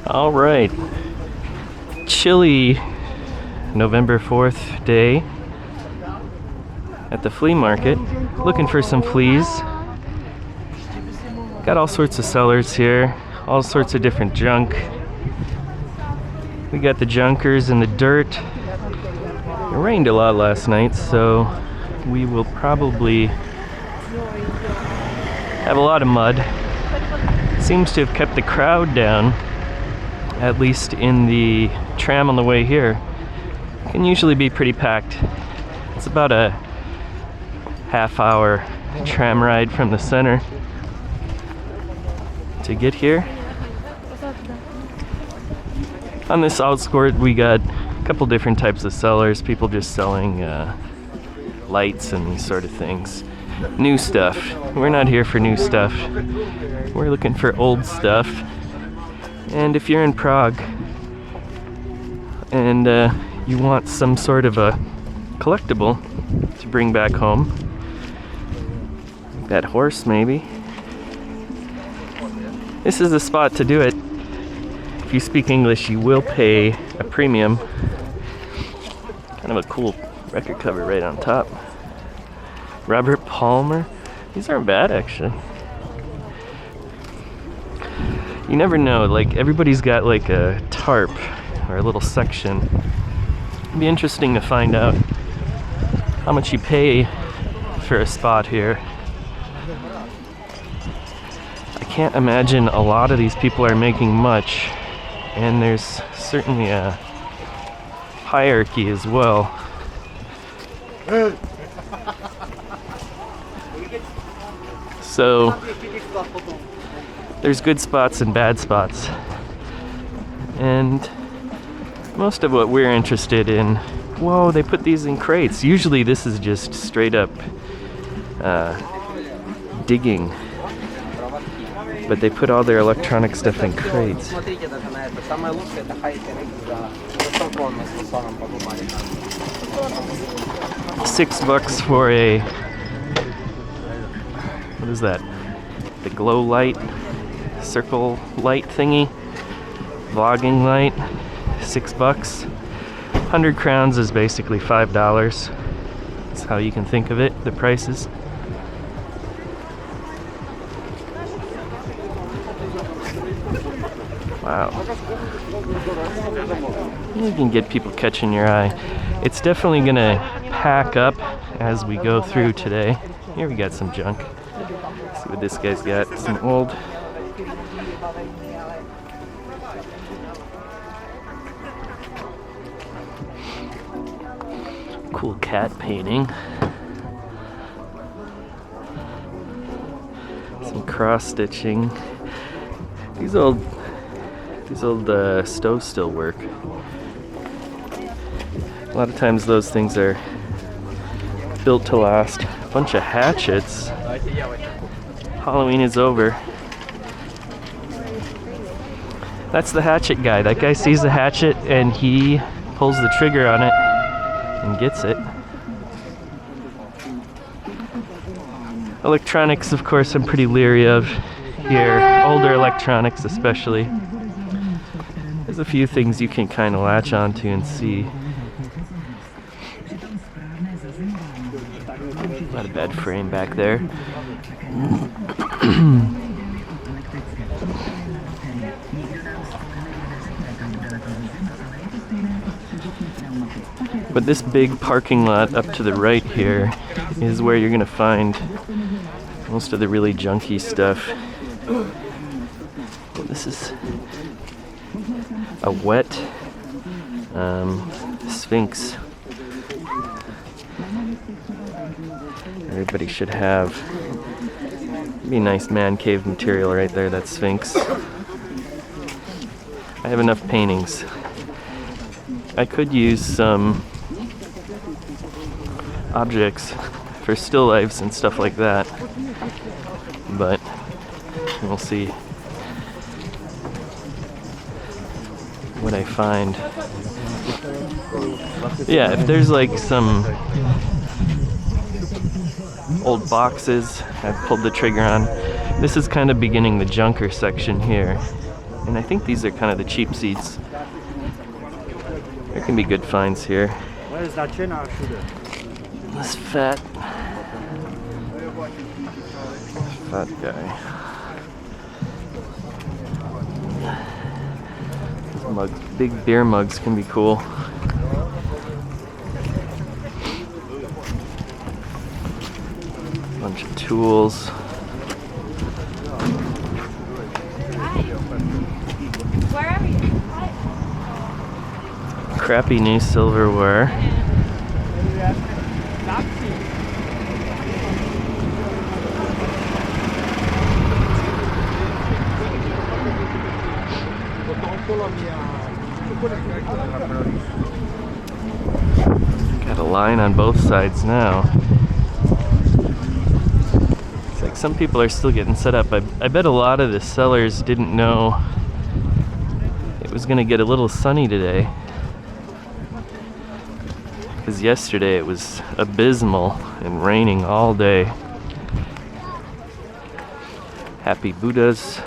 All right, chilly November 4th day at the flea market, looking for some fleas. Got all sorts of sellers here, all sorts of different junk. We got the junkers and the dirt. It rained a lot last night, so we will probably have a lot of mud. Seems to have kept the crowd down, at least in the tram on the way here. It can usually be pretty packed. It's about a half-hour tram ride from the center to get here. On this outskirt, we got a couple different types of sellers, people just selling lights and these sort of things. New stuff. We're not here for new stuff. We're looking for old stuff. And if you're in Prague and you want some sort of a collectible to bring back home, that horse maybe, this is the spot to do it. If you speak English, you will pay a premium. Kind of a cool record cover right on top. Robert Palmer. These aren't bad, actually. You never know, like everybody's got like a tarp or a little section. It'd be interesting to find out how much you pay for a spot here. I can't imagine a lot of these people are making much, and there's certainly a hierarchy as well. So there's good spots and bad spots, and most of what we're interested in, whoa, they put these in crates. Usually this is just straight up digging, but they put all their electronic stuff in crates. $6 for a, what is that? The glow light, circle light thingy, vlogging light, $6. 100 crowns is basically $5. That's how you can think of it, the prices. Wow. You can get people catching your eye. It's definitely gonna pack up as we go through today. Here we got some junk. Let's see what this guy's got. Some old cool cat painting. Some cross stitching. These old stoves still work. A lot of times those things are built to last. A bunch of hatchets. Halloween is over. That's the hatchet guy. That guy sees the hatchet and he pulls the trigger on it and gets it. Electronics, of course, I'm pretty leery of here. Older electronics especially. There's a few things you can kind of latch onto and see. Not a bad frame back there. But this big parking lot up to the right here is where you're gonna find most of the really junky stuff. This is a wet Sphinx. Everybody should have. Be a nice man cave material right there, that Sphinx. I have enough paintings. I could use some objects for still lifes and stuff like that, but we'll see what I find. Yeah, if there's like some old boxes I've pulled the trigger on. This is kind of beginning the junker section here. And I think these are kind of the cheap seats. There can be good finds here. This fat guy. These mugs, big beer mugs can be cool. Bunch of tools. Where are you? Crappy new silverware. Got a line on both sides now. It's like some people are still getting set up. I bet a lot of the sellers didn't know it was gonna get a little sunny today. Because yesterday it was abysmal and raining all day. Happy Buddhas.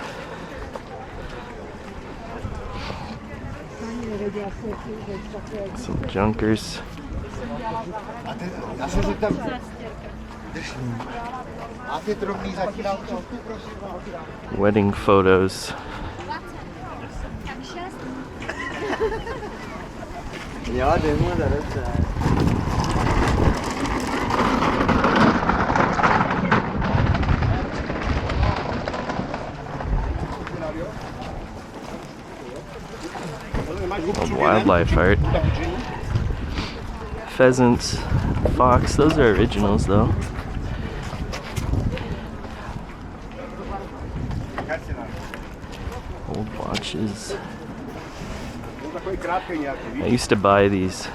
Some junkers. Wedding photos. Old wildlife art. Pheasants, fox, those are originals though. Old watches. I used to buy these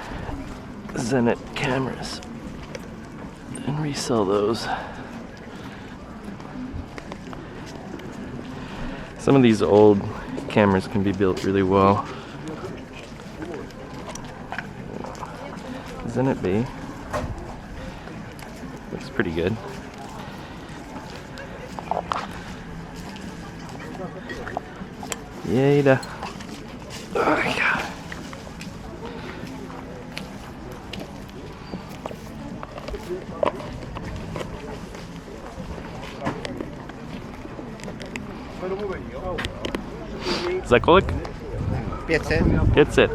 Zenit cameras and resell those. Some of these old cameras can be built really well. Zenit B. Looks pretty good. Jejda. Oh my god. Za kolik? 500. 500.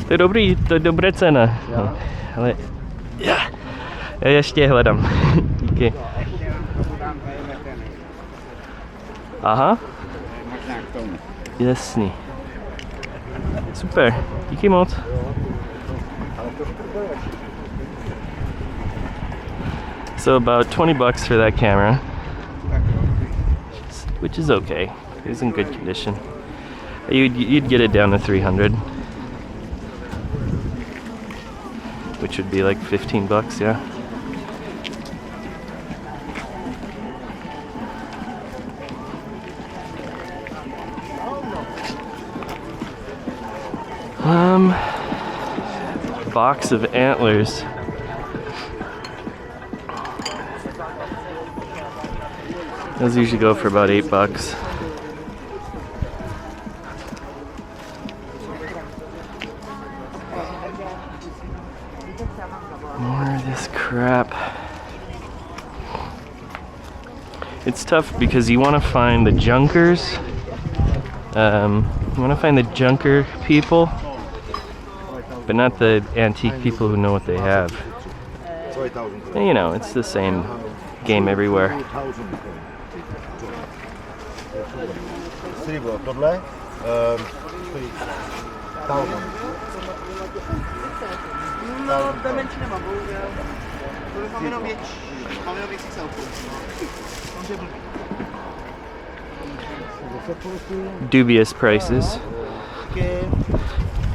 To je dobrý, to je dobré cena. No, ale já ještě hledám. Díky. Aha. Jasný. Super, díky moc. So about 20 bucks for that camera, which is okay. It's in good condition. You'd get it down to 300, which would be like 15 bucks, yeah. Box of antlers. Those usually go for about 8 bucks. More of this crap. It's tough because you want to find the junkers. You want to find the junker people, but not the antique people who know what they have. And, you know, it's the same game everywhere. Dubious prices.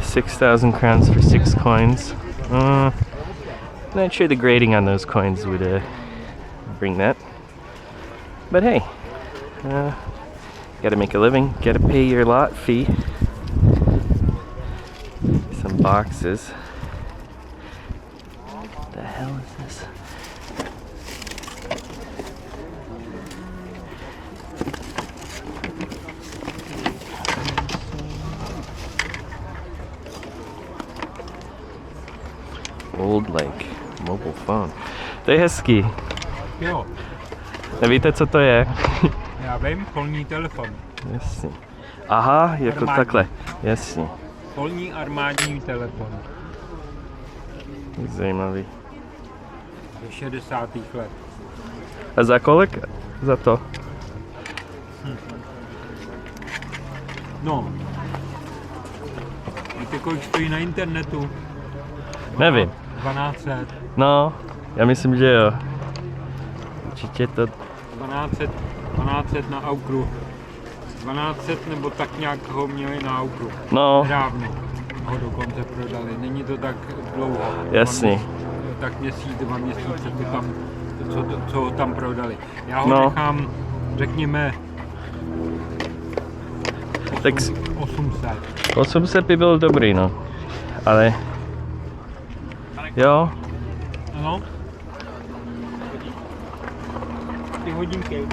6,000 crowns for 6 coins. Not sure the grading on those coins would bring that. But hey, gotta make a living, gotta pay your lot fee. Some boxes. What the hell is this? phone. To je hezký. Jo, Nevíte, co to je? já vím, polní telefon. Jasně. Aha, jako Armádní. takhle. Jasně. Polní armádní telefon. Zajímavý. Ze 60. let. A za kolik? Za to? No. Víte, kolik stojí na internetu? Nevím. 1200. No, já myslím, že jo. Určitě to... 1200 na Aukru. 1200 nebo tak nějak ho měli na Aukru. No, Dávno ho dokonce prodali. Není to tak dlouho. jasný. Tak měsíc, 2 měsíce to tam, co ho tam prodali. Já ho No. nechám, řekněme, Tak 800. 800 by byl dobrý, no. Ale... Jo, Ano. Ty hodinky.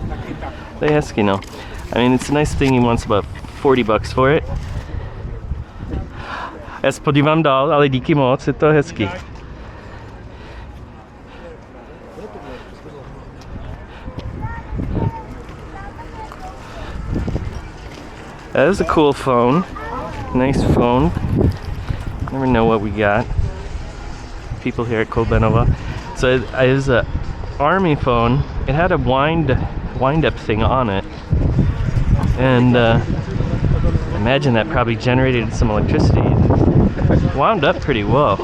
Taky tak. to je hezký, no. I mean, it's a nice thing, he wants about 40 bucks for it. Já se podívám dál, ale díky moc, je to hezký. That is a cool phone. Nice phone. Never know what we got. People here at Kolbenova. So it is a army phone. It had a wind up thing on it, and imagine that probably generated some electricity. Wound up pretty well.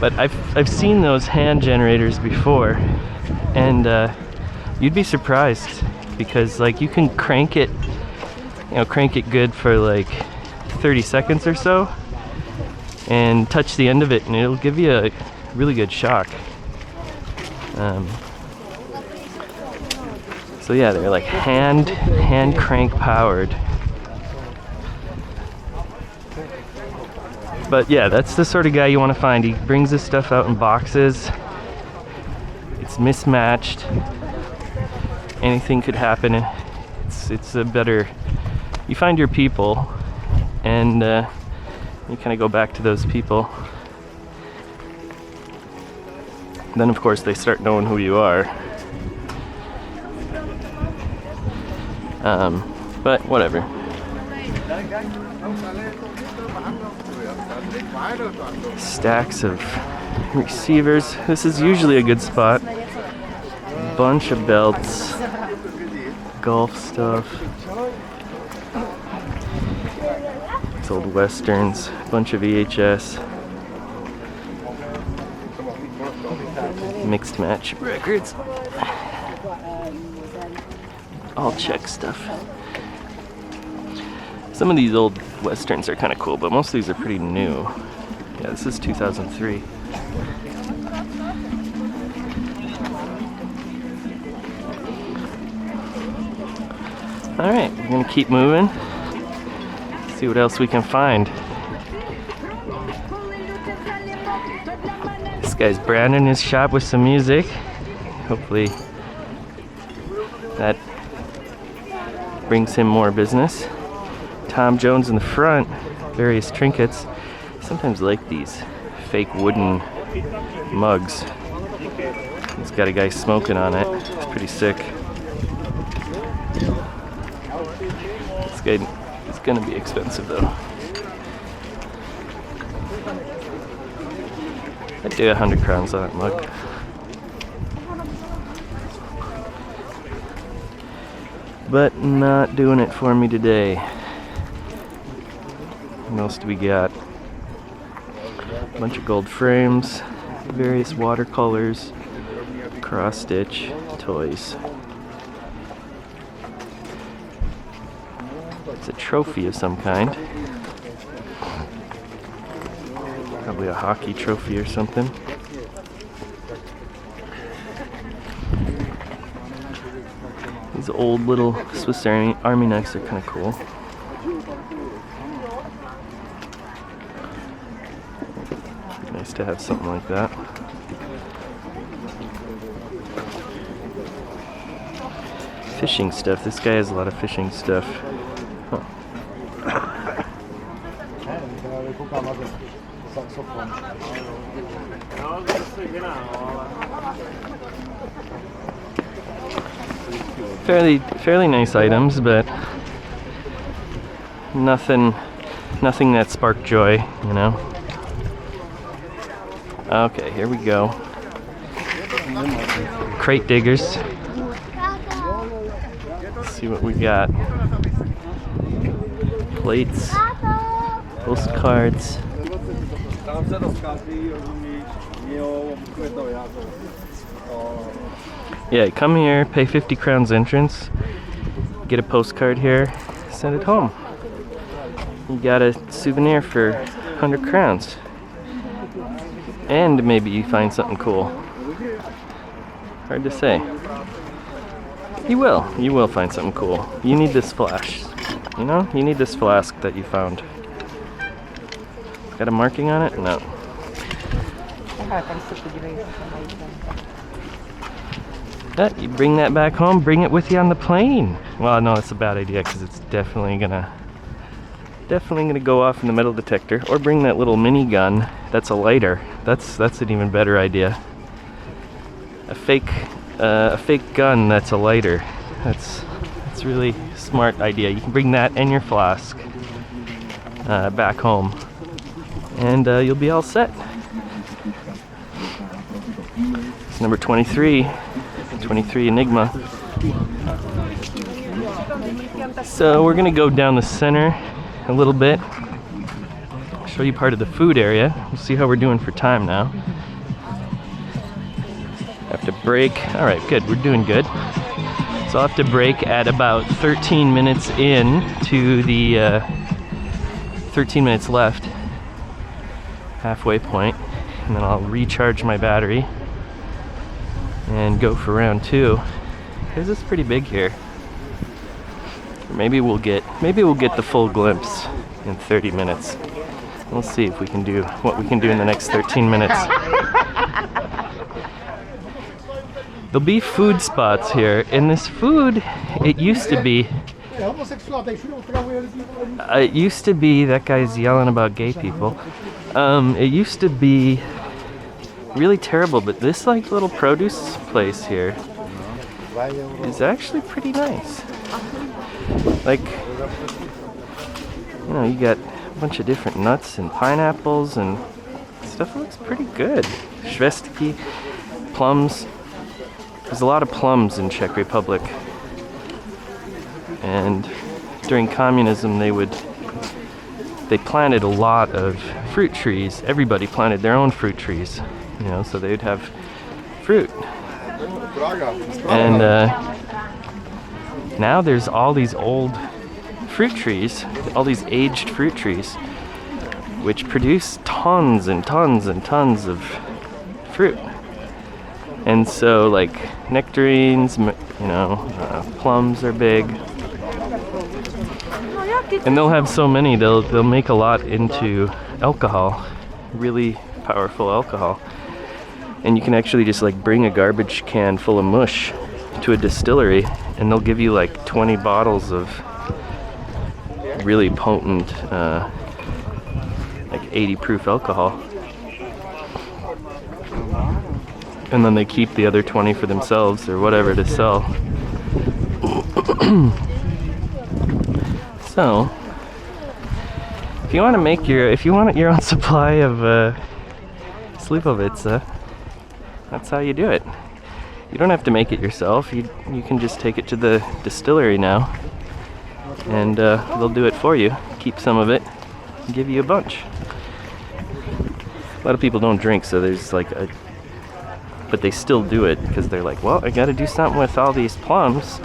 But I've seen those hand generators before, and you'd be surprised because like you can crank it good for like 30 seconds or so and touch the end of it and it'll give you a really good shock. So yeah, they're like hand crank powered. But yeah, that's the sort of guy you want to find. He brings this stuff out in boxes. It's mismatched. Anything could happen. It's a better... You find your people, and you kind of go back to those people. Then, of course, they start knowing who you are. But whatever. Stacks of receivers. This is usually a good spot. Bunch of belts, golf stuff. Old westerns, bunch of VHS, mixed match records, all Czech stuff. Some of these old westerns are kind of cool, but most of these are pretty new. Yeah, this is 2003. All right, we're gonna keep moving. See what else we can find. This guy's branding his shop with some music. Hopefully that brings him more business. Tom Jones in the front, various trinkets. Sometimes like these fake wooden mugs. It's got a guy smoking on it. It's pretty sick. This guy, it's gonna be expensive though. I'd do 100 crowns on that mug. But not doing it for me today. What else do we got? A bunch of gold frames, various watercolors, cross stitch, toys. It's a trophy of some kind. Probably a hockey trophy or something. These old little Swiss Army knives are kind of cool. Be nice to have something like that. Fishing stuff. This guy has a lot of fishing stuff. Huh. koukám na ten saxofon. No, zase jiná, no, ale... Fairly nice items, but nothing that sparked joy, you know. Okay, here we go. Crate diggers. Let's see what we got. Plates, postcards. Yeah, come here, pay 50 crowns entrance, get a postcard here, send it home. You got a souvenir for 100 crowns. And maybe you find something cool. Hard to say. You will find something cool. You need this flash. You know, you need this flask that you found. Got a marking on it? No. You bring that back home, bring it with you on the plane. Well, no, that's a bad idea because it's definitely gonna go off in the metal detector. Or bring that little mini gun. That's a lighter. That's an even better idea. A fake gun that's a lighter. That's really smart idea. You can bring that and your flask back home, and you'll be all set. It's number 23 Enigma. So we're gonna go down the center a little bit, show you part of the food area. We'll see how we're doing for time now. Have to break. All right, good, we're doing good. So I'll have to break at about 13 minutes in to the 13 minutes left, halfway point, and then I'll recharge my battery and go for round 2, because it's pretty big here. Maybe we'll get the full glimpse in 30 minutes. We'll see if we can do what we can do in the next 13 minutes. There'll be food spots here, and this food, it used to be, that guy's yelling about gay people. It used to be really terrible, but this like little produce place here is actually pretty nice. Like, you know, you got a bunch of different nuts and pineapples and stuff. Looks pretty good. Švestky, plums. There's a lot of plums in Czech Republic, and during communism they planted a lot of fruit trees. Everybody planted their own fruit trees, you know, so they'd have fruit. And now there's all these old fruit trees, all these aged fruit trees, which produce tons and tons and tons of fruit. And so, like, nectarines, you know, plums are big. And they'll have so many, they'll make a lot into alcohol, really powerful alcohol. And you can actually just like bring a garbage can full of mush to a distillery, and they'll give you like 20 bottles of really potent, like 80 proof alcohol. And then they keep the other 20 for themselves or whatever to sell. So, if you want your own supply of Slivovica, that's how you do it. You don't have to make it yourself. You can just take it to the distillery now, and they'll do it for you. Keep some of it, and give you a bunch. A lot of people don't drink, so there's like but they still do it because they're like, well, I got to do something with all these plums.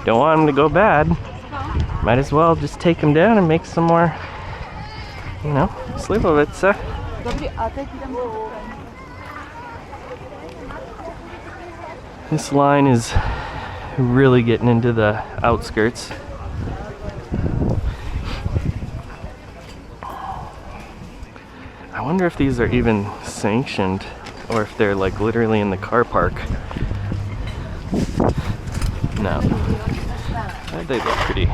Don't want them to go bad. Might as well just take them down and make some more, you know, Slivovica. This line is really getting into the outskirts. I wonder if these are even sanctioned, or if they're like literally in the car park. No. They look pretty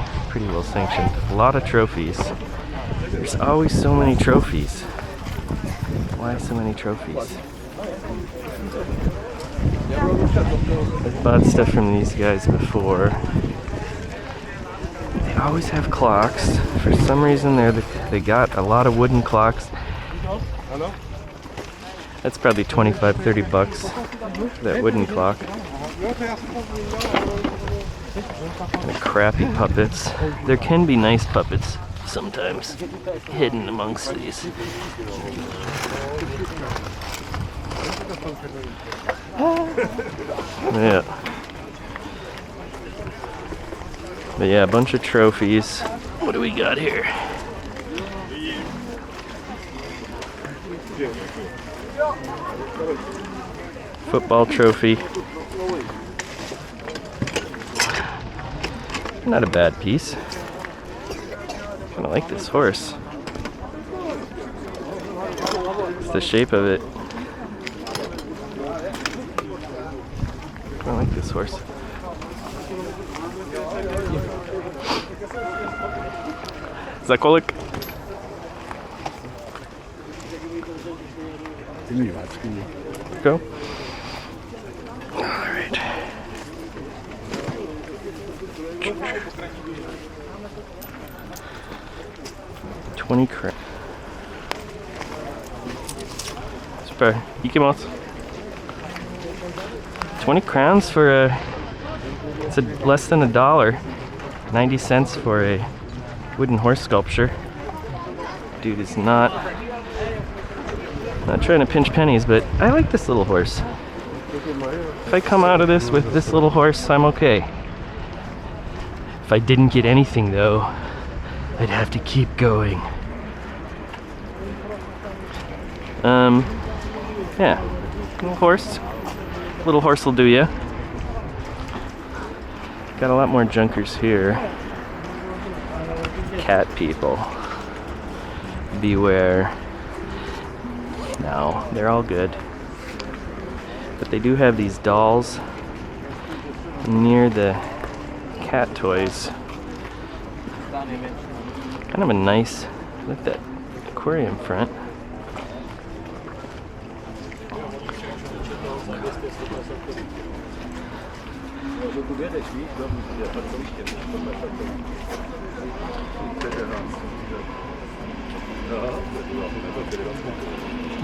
well sanctioned. A lot of trophies. There's always so many trophies. Why so many trophies? I've bought stuff from these guys before. They always have clocks. For some reason, they got a lot of wooden clocks. That's probably 25, 30 bucks for that wooden clock. Kind of crappy puppets. There can be nice puppets sometimes hidden amongst these. Yeah. But yeah, a bunch of trophies. What do we got here? Football trophy. Not a bad piece. Kind of like this horse. It's the shape of it. I like this horse. Zakolik. Go. Alright. $20. Super. いきます。$20 crowns for it's less than $1. 90 cents for a wooden horse sculpture. Dude is not trying to pinch pennies, but I like this little horse. If I come out of this with this little horse, I'm okay. If I didn't get anything though, I'd have to keep going. Yeah, little horse. Little horse will do ya. Got a lot more junkers here. Cat people. Beware. No, they're all good. But they do have these dolls near the cat toys. Kind of a nice, look at that aquarium front.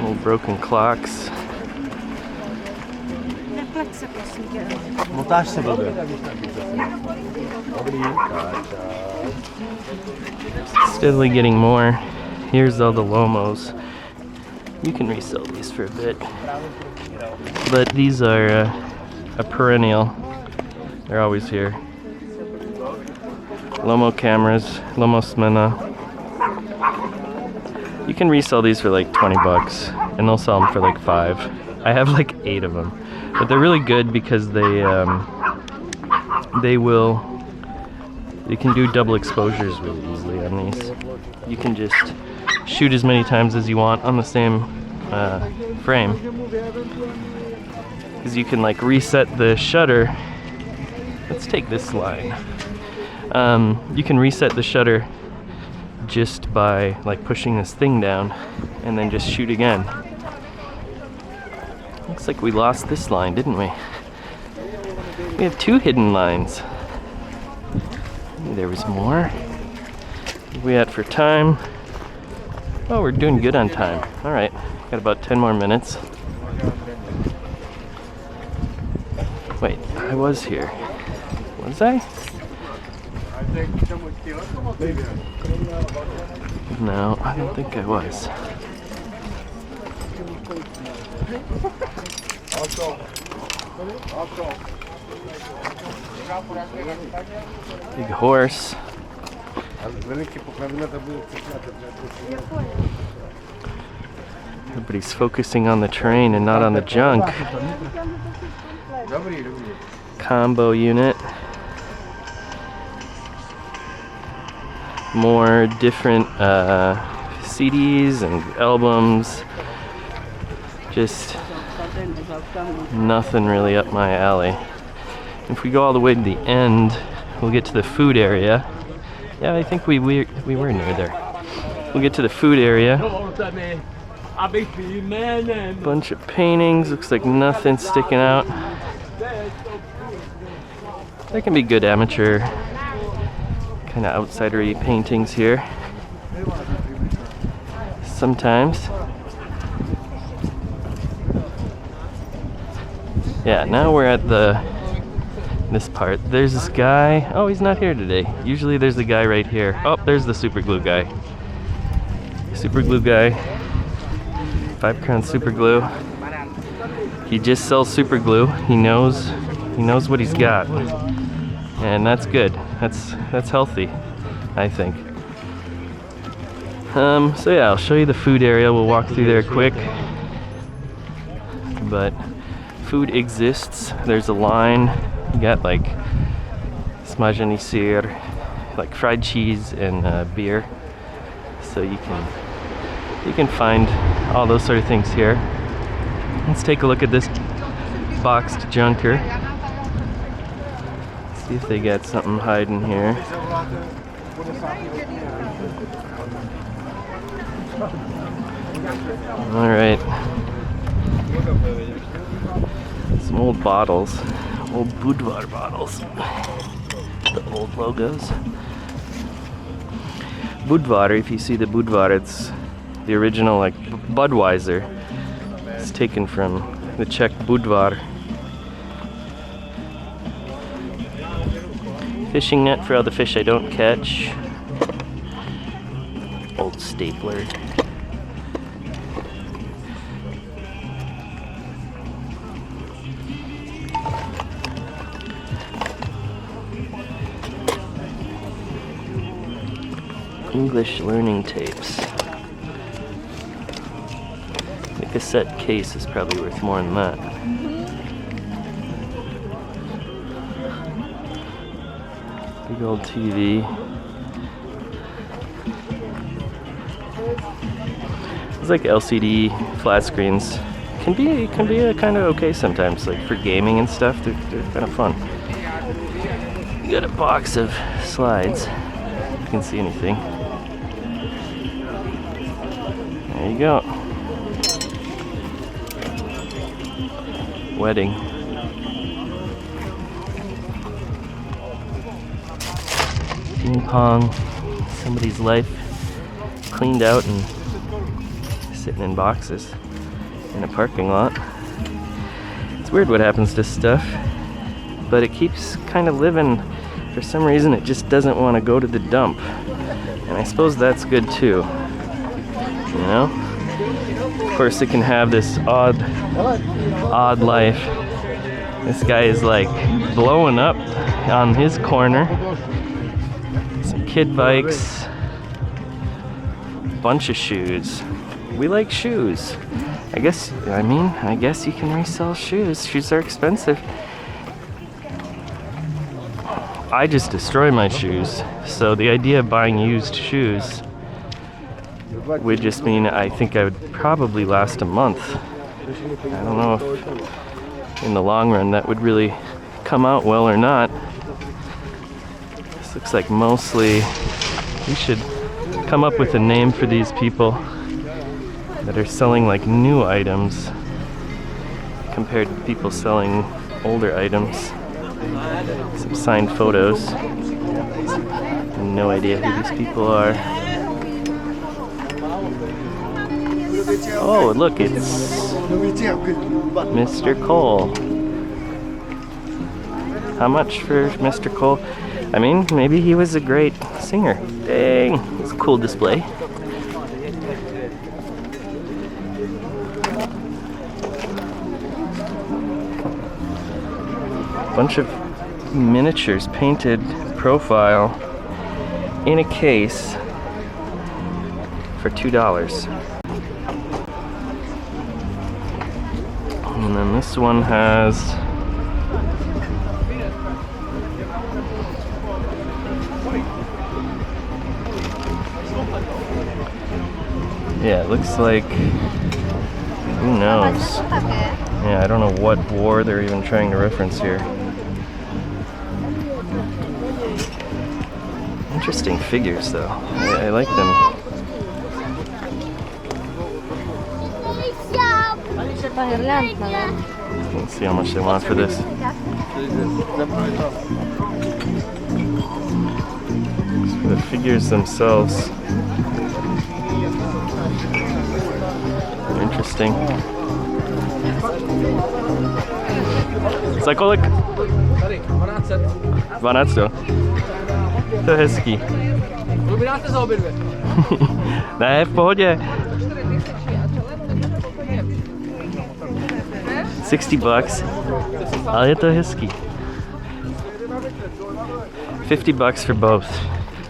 Old broken clocks. Steadily getting more. Here's all the Lomos. You can resell these for a bit. But these are a perennial. They're always here. Lomo cameras, Lomo Smena. You can resell these for like 20 bucks, and they'll sell them for like 5. I have like 8 of them, but they're really good because you can do double exposures really easily on these. You can just shoot as many times as you want on the same frame, because you can like reset the shutter. Let's take this line. You can reset the shutter just by like pushing this thing down and then just shoot again. Looks like we lost this line, didn't we? We have 2 hidden lines. There was more. What are we at for time? Oh, we're doing good on time. Alright, got about 10 more minutes. Wait, I was here. Was I? No, I don't think I was. Big horse. Everybody's focusing on the train and not on the junk. Combo unit. More different CDs and albums. Just nothing really up my alley. If we go all the way to the end, we'll get to the food area. Yeah, I think we were near there. We'll get to the food area. Bunch of paintings, looks like nothing's sticking out. There can be good amateur, kind of outsidery paintings here. Sometimes. Yeah, now we're at this part. There's this guy. Oh, he's not here today. Usually there's the guy right here. Oh, there's the super glue guy. Super glue guy. 5 crown super glue. He just sells super glue. He knows what he's got. And that's good. That's healthy, I think. So yeah, I'll show you the food area. We'll walk through there quick. But food exists. There's a line. You got like smažení syr, like fried cheese and beer. So you can find all those sort of things here. Let's take a look at this boxed junker. See if they got something hiding here. All right. Some old bottles, old Budvar bottles. The old logos. Budvar, if you see the Budvar, it's the original like Budweiser. It's taken from the Czech Budvar. Fishing net for all the fish I don't catch. Old stapler. English learning tapes. The cassette case is probably worth more than that. Big old TV. It's like LCD flat screens. Can be kind of okay sometimes, like for gaming and stuff. They're kind of fun. You got a box of slides. If you can see anything. There you go. Wedding. Ping pong. Somebody's life cleaned out and sitting in boxes in a parking lot. It's weird what happens to stuff, but it keeps kind of living. For some reason, it just doesn't want to go to the dump. And I suppose that's good too. You know? Of course, it can have this odd life. This guy is like blowing up on his corner. Some kid bikes. Bunch of shoes. We like shoes. I guess you can resell shoes. Shoes are expensive. I just destroy my shoes. So the idea of buying used shoes would just mean I think I would probably last a month. I don't know if in the long run that would really come out well or not. This looks like mostly, we should come up with a name for these people that are selling like new items compared to people selling older items. Some signed photos. No idea who these people are. Oh, look, it's Mr. Cole. How much for Mr. Cole? I mean, maybe he was a great singer. Dang, it's a cool display. Bunch of miniatures painted profile in a case for $2. And then this one has yeah, it looks like, who knows? Yeah, I don't know what war they're even trying to reference here. Interesting figures though. I like them. Let's see how much they want for this. For the figures themselves. Interesting. Za kolik? 12. To je hezký. Ne, v pohodě. $60, ale je to hezký. $50 for both.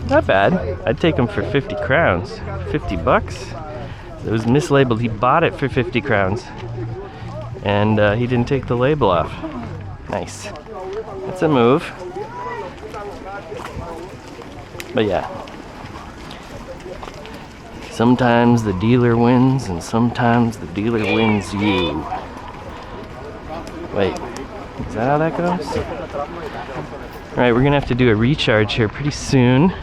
Not bad. I'd take them for 50 crowns. $50? It was mislabeled. He bought it for 50 crowns. And he didn't take the label off. Nice. That's a move. But yeah. Sometimes the dealer wins and sometimes the dealer wins you. Wait, is that how that goes? Alright, we're gonna have to do a recharge here pretty soon.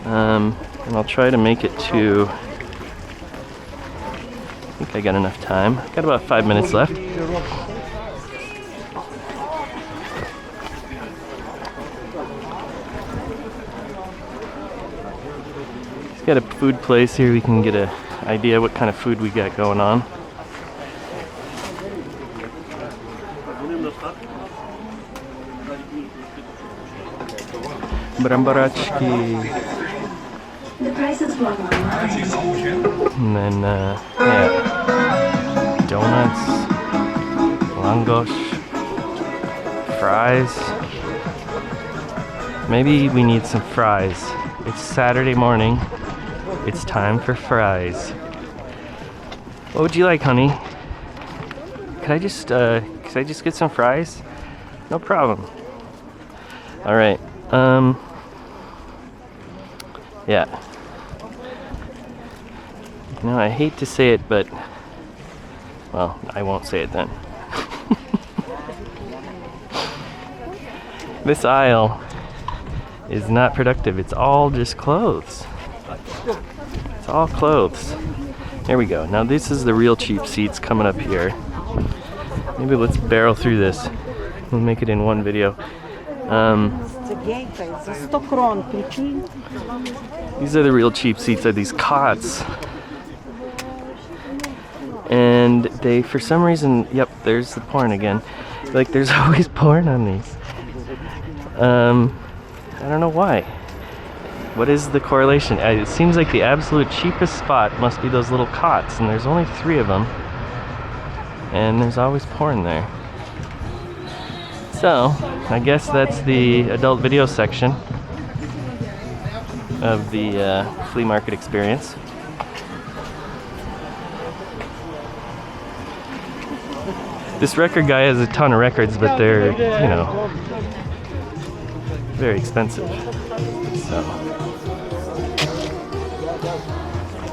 And I'll try to make it to... I think I got enough time. Got about 5 minutes left. He's got a food place here. We can get an idea what kind of food we got going on. Bramboračky. And then, yeah, donuts, langos, fries. Maybe we need some fries. It's Saturday morning. It's time for fries. What would you like, honey? Could I just get some fries? No problem. All right. Yeah. No, I hate to say it, but, well, I won't say it then. This aisle is not productive. It's all just clothes. It's all clothes. There we go. Now this is the real cheap seats coming up here. Maybe let's barrel through this. We'll make it in one video. These are the real cheap seats, are these cots. And they, for some reason, yep, there's the porn again. Like, there's always porn on these. I don't know why. What is the correlation? It seems like the absolute cheapest spot must be those little cots, and there's only 3 of them. And there's always porn there. So, I guess that's the adult video section of the flea market experience. This record guy has a ton of records, but they're, you know, very expensive. So,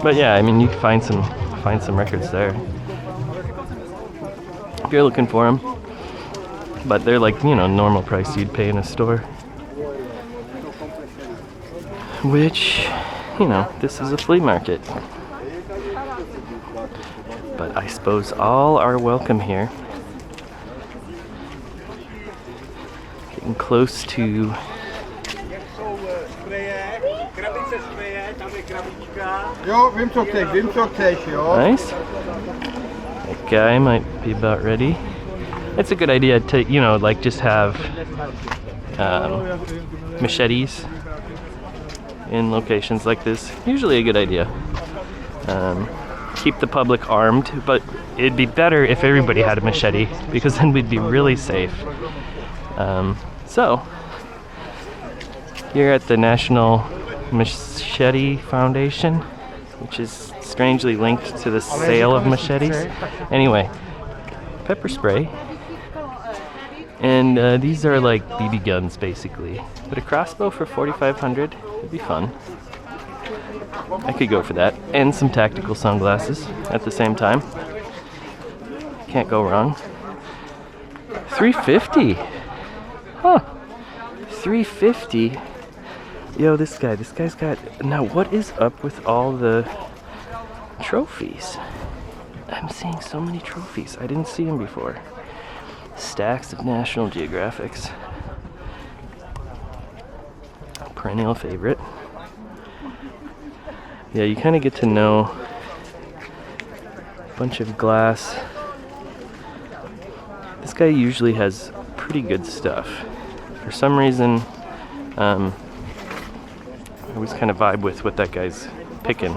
but yeah, I mean, you can find some records there if you're looking for them. But they're like, you know, normal price you'd pay in a store. Which, you know, this is a flea market. But I suppose all are welcome here. Getting close to... Nice. That guy might be about ready. It's a good idea to, you know, like just have machetes in locations like this. Usually a good idea. Keep the public armed, but it'd be better if everybody had a machete, because then we'd be really safe. So, here at the National Machete Foundation, which is strangely linked to the sale of machetes. Anyway, pepper spray. And these are like BB guns, basically. But a crossbow for $4,500 would be fun. I could go for that. And some tactical sunglasses at the same time. Can't go wrong. $350. Huh. $350. Yo, this guy's got... Now, what is up with all the trophies? I'm seeing so many trophies. I didn't see them before. Stacks of National Geographics. Perennial favorite. Yeah, you kind of get to know a bunch of glass. This guy usually has pretty good stuff. For some reason, I always kind of vibe with what that guy's picking.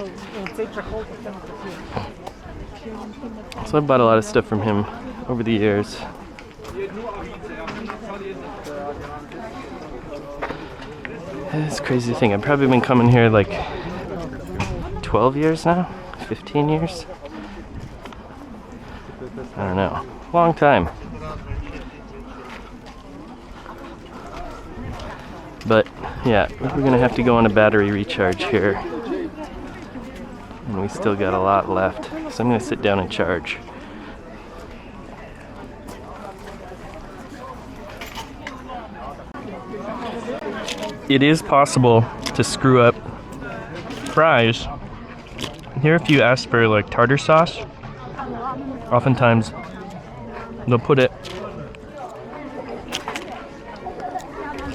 So I've bought a lot of stuff from him over the years. It's crazy to think. I've probably been coming here like 12 years now? 15 years? I don't know. Long time. But yeah, we're gonna have to go on a battery recharge here. And we still got a lot left. So I'm gonna sit down and charge. It is possible to screw up fries. Here, if you ask for like tartar sauce, oftentimes they'll put it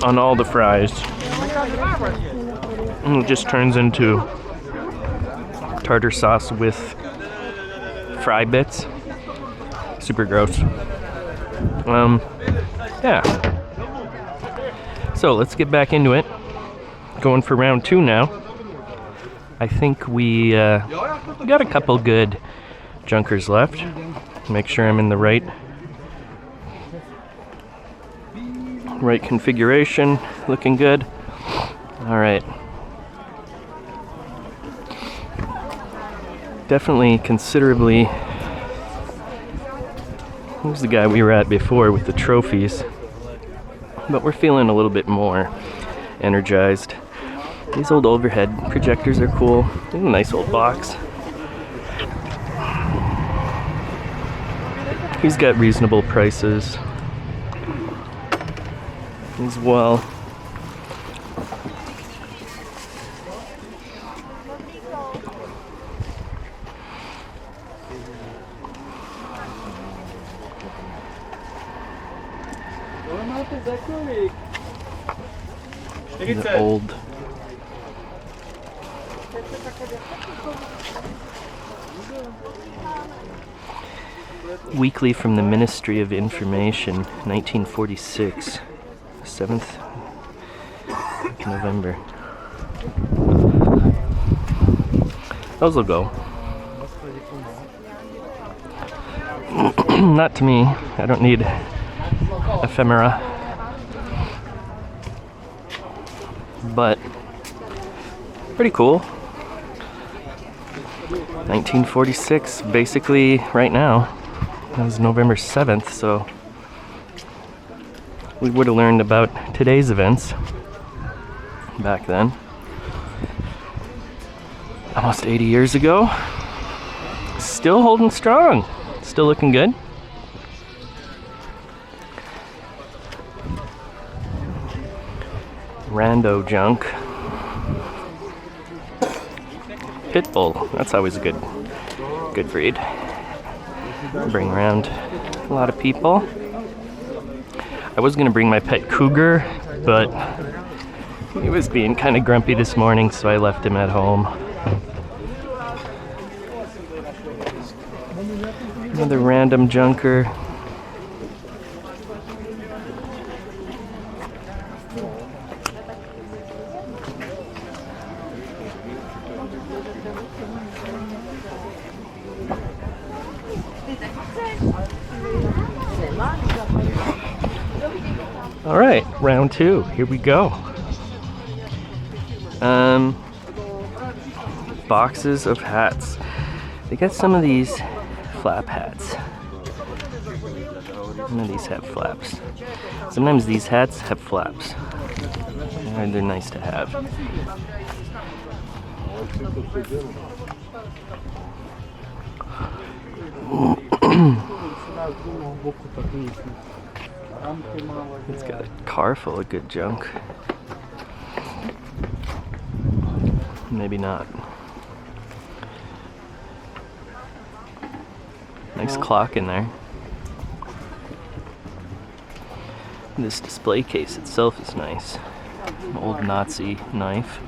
on all the fries, and it just turns into tartar sauce with fry bits. Super gross. Yeah. So let's get back into it. Going for round 2 now. I think we got a couple good junkers left. Make sure I'm in the right configuration. Looking good. All right. Definitely considerably. Who's the guy we were at before with the trophies? But we're feeling a little bit more energized. These old overhead projectors are cool. This is a nice old box. He's got reasonable prices as well. The old Weekly from the Ministry of Information, 1946, 7th November. Those will go. Not to me. I don't need ephemera. But pretty cool. 1946, basically right now. That was November 7th, so we would have learned about today's events back then. Almost 80 years ago. Still holding strong. Still looking good. Rando junk. Pitbull. That's always a good breed. Bring around a lot of people. I was gonna bring my pet cougar, but he was being kind of grumpy this morning, so I left him at home. Another random junker. All right, round 2. Here we go. Boxes of hats. They got some of these flap hats. None of these have flaps. Sometimes these hats have flaps. And they're nice to have. It's got a car full of good junk. Maybe not. Nice clock in there. This display case itself is nice. An old Nazi knife.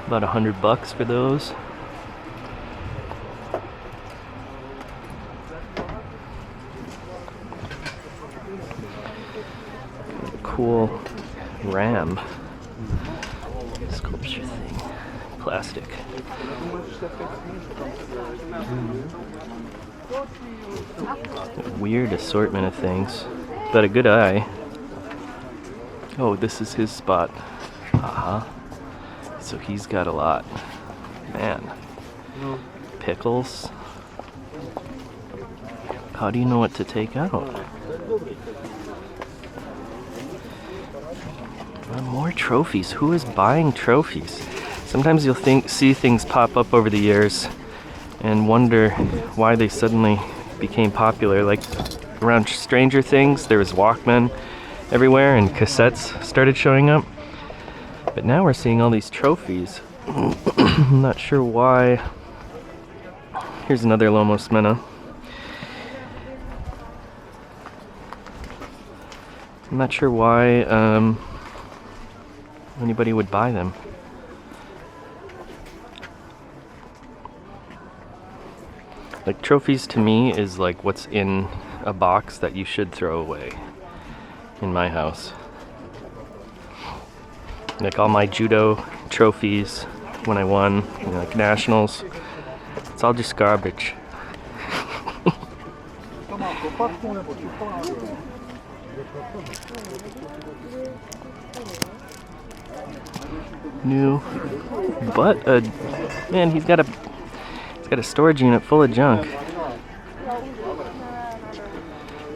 About $100 for those. Cool ram sculpture thing. Plastic. Weird assortment of things, but a good eye. Oh, this is his spot. So he's got a lot. Man. Pickles. How do you know what to take out? More trophies. Who is buying trophies? Sometimes you'll see things pop up over the years and wonder why they suddenly became popular. Like around Stranger Things, there was Walkman everywhere and cassettes started showing up. But now we're seeing all these trophies. I'm not sure why. Here's another Lomosmena. I'm not sure why anybody would buy them. Like trophies to me is like what's in a box that you should throw away in my house. Like all my judo trophies when I won, like nationals, it's all just garbage. New, but man, he's got a storage unit full of junk.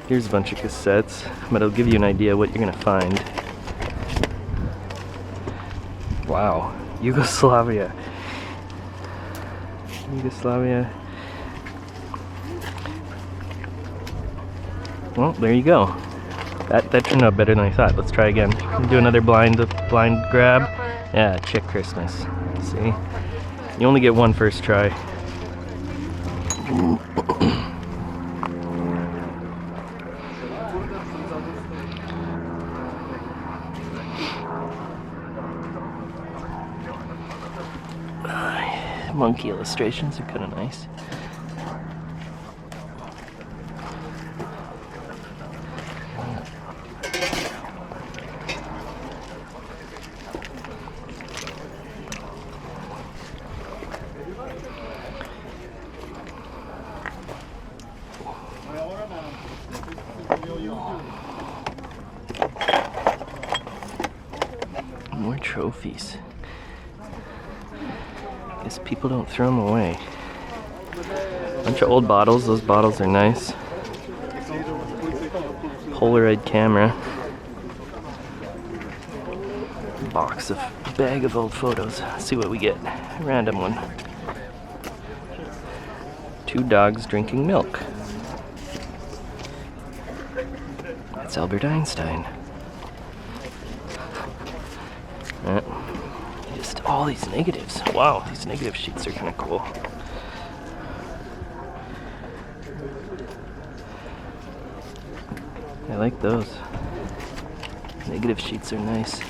Here's a bunch of cassettes, but it'll give you an idea what you're gonna find. Wow, Yugoslavia. Well, there you go. That turned out better than I thought. Let's try again. Do another blind grab. Yeah, Chick Christmas. See? You only get one first try. Monkey illustrations are kind of nice. More trophies. Guess people don't throw them away. Bunch of old bottles. Those bottles are nice. Polaroid camera. Bag of old photos. Let's see what we get. Random one. 2 dogs drinking milk. That's Albert Einstein. Just all these negatives. Wow, these negative sheets are kind of cool. I like those. Negative sheets are nice.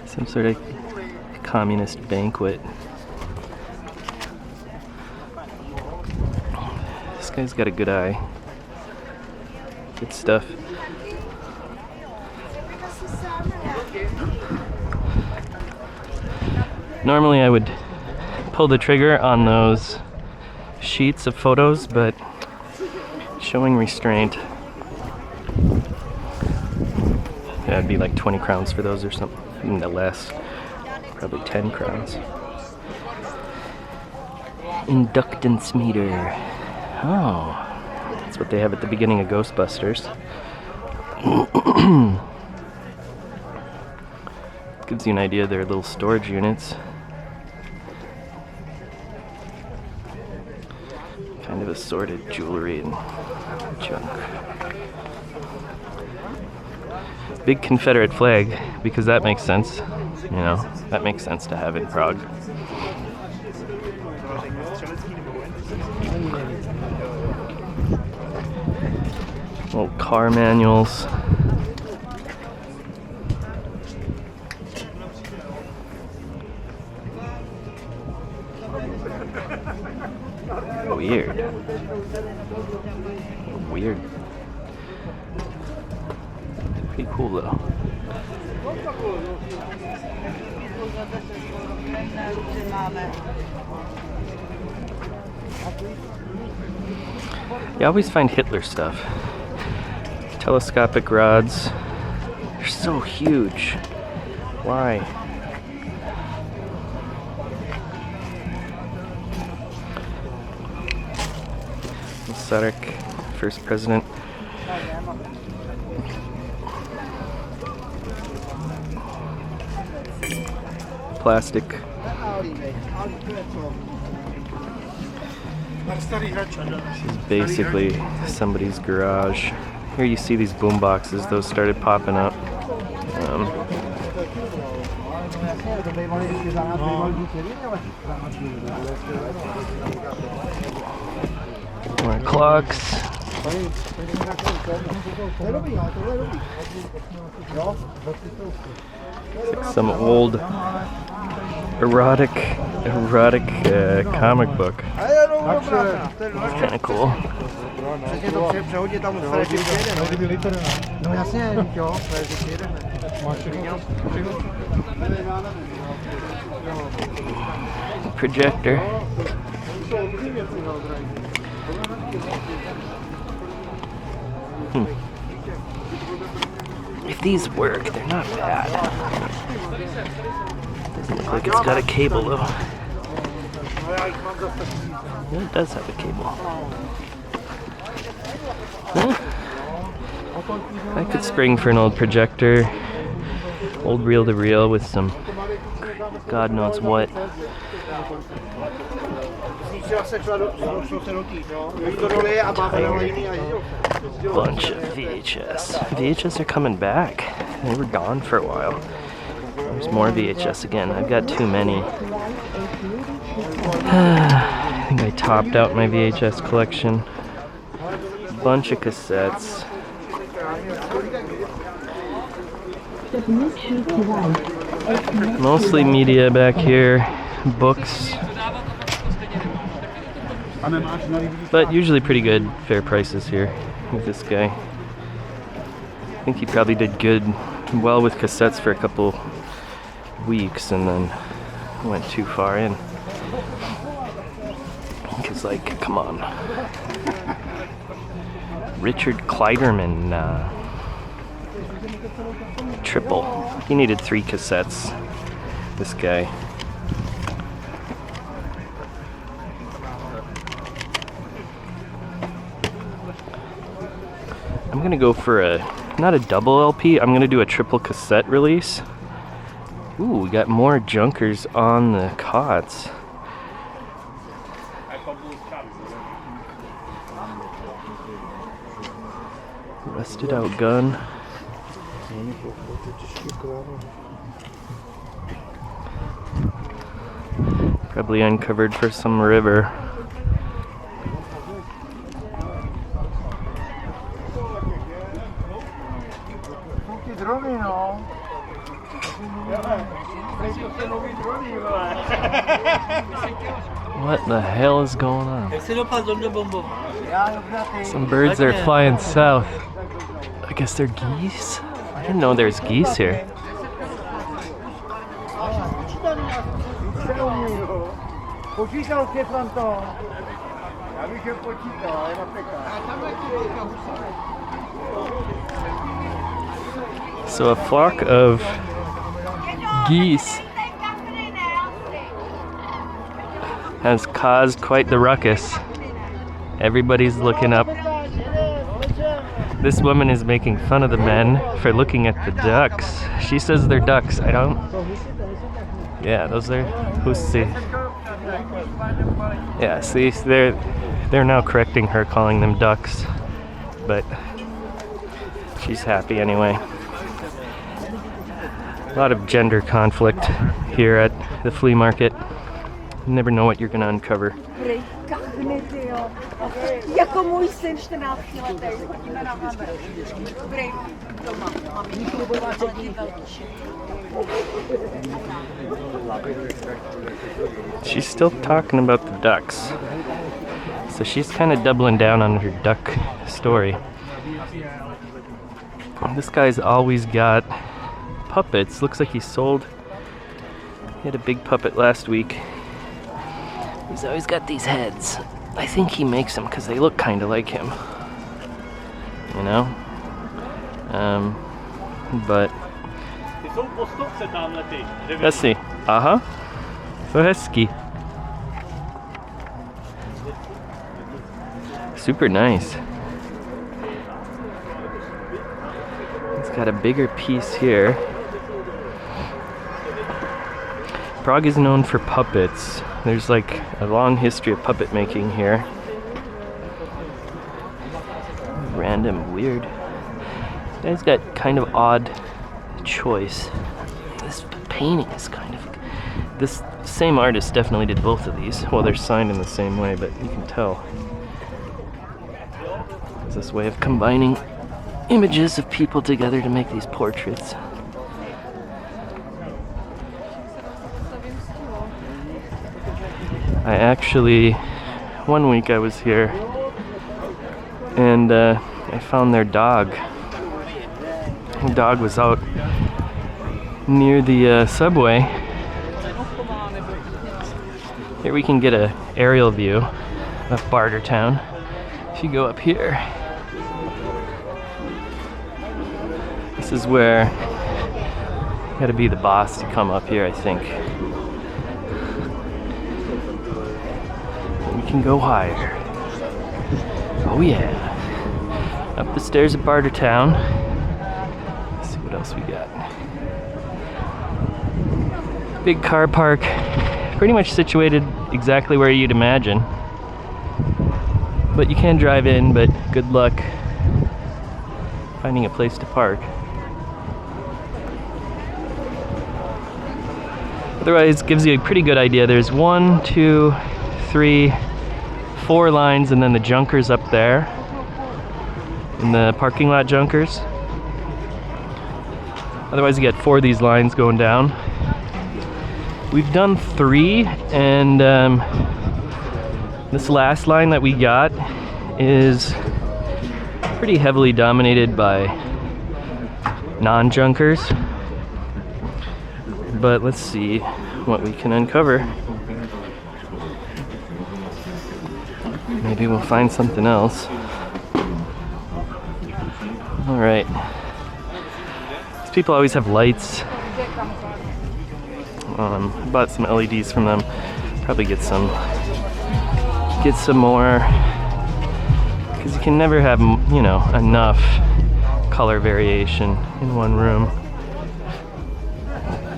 Some sort of communist banquet. This guy's got a good eye. Good stuff. Normally I would pull the trigger on those sheets of photos, but showing restraint. Yeah, it'd be like 20 crowns for those or something. No less. Probably 10 crowns. Inductance meter. Oh, that's what they have at the beginning of Ghostbusters. Gives you an idea of their little storage units. Kind of assorted jewelry and junk. Big Confederate flag, because that makes sense. You know, that makes sense to have in Prague. Old car manuals. Weird. Weird. Pretty cool though. You always find Hitler stuff. Telescopic rods. They're so huge. Why? Aesthetic, first president. Plastic. This is basically somebody's garage. Here you see these boom boxes, those started popping up. More clocks. Some old erotic comic book. That's kind of cool. Projector. If these work, they're not bad. Doesn't look like it's got a cable though. Yeah, it does have a cable. Huh? I could spring for an old projector. Old reel-to-reel with some God knows what. Bunch of VHS. VHS are coming back. They were gone for a while. There's more VHS again. I've got too many. I think I topped out my VHS collection. Bunch of cassettes. Mostly media back here. Books. But usually pretty good, fair prices here with this guy. I think he probably did well with cassettes for a couple weeks and then went too far in. Because, like, come on. Richard Kleiderman, triple. He needed 3 cassettes, this guy. I'm gonna go for not a double LP, I'm gonna do a triple cassette release. Ooh, we got more junkers on the cots. Rusted out gun. Probably uncovered for some river. What the hell is going on? Some birds are flying south. I guess they're geese? I didn't know there's geese here. So a flock of geese has caused quite the ruckus. Everybody's looking up. This woman is making fun of the men for looking at the ducks. She says they're ducks. I don't. Yeah, those are. Who's see? Yeah, see, they're now correcting her, calling them ducks. But she's happy anyway. A lot of gender conflict here at the flea market. You never know what you're gonna uncover. Jako můj syn 14 letý, chodíme na Hammer. Dobrý, doma, mám She's still talking about the ducks. So she's kind of doubling down on her duck story. This guy's always got puppets. Looks like he had a big puppet last week. He's always got these heads. I think he makes them because they look kind of like him. You know? But... Let's see. Aha. So hezky. Super nice. It's got a bigger piece here. Prague is known for puppets. There's like a long history of puppet making here. Random, weird. This guy's got kind of odd choice. This painting is kind of... This same artist definitely did both of these. Well, they're signed in the same way, but you can tell. It's this way of combining images of people together to make these portraits. I actually, one week I was here and I found their dog. The dog was out near the subway. Here we can get an aerial view of Bartertown. If you go up here, this is where you gotta be the boss to come up here, I think. We can go higher. Oh yeah. Up the stairs of Bartertown. Let's see what else we got. Big car park. Pretty much situated exactly where you'd imagine. But you can drive in, but good luck finding a place to park. Otherwise, gives you a pretty good idea. There's 1, 2, 3, 4 lines, and then the junkers up there. And the parking lot junkers. Otherwise, you get 4 of these lines going down. We've done 3, and this last line that we got is pretty heavily dominated by non-junkers. But let's see what we can uncover. Maybe we'll find something else. Alright. These people always have lights. I bought some LEDs from them. Probably get some more, because you can never have, you know, enough color variation in one room.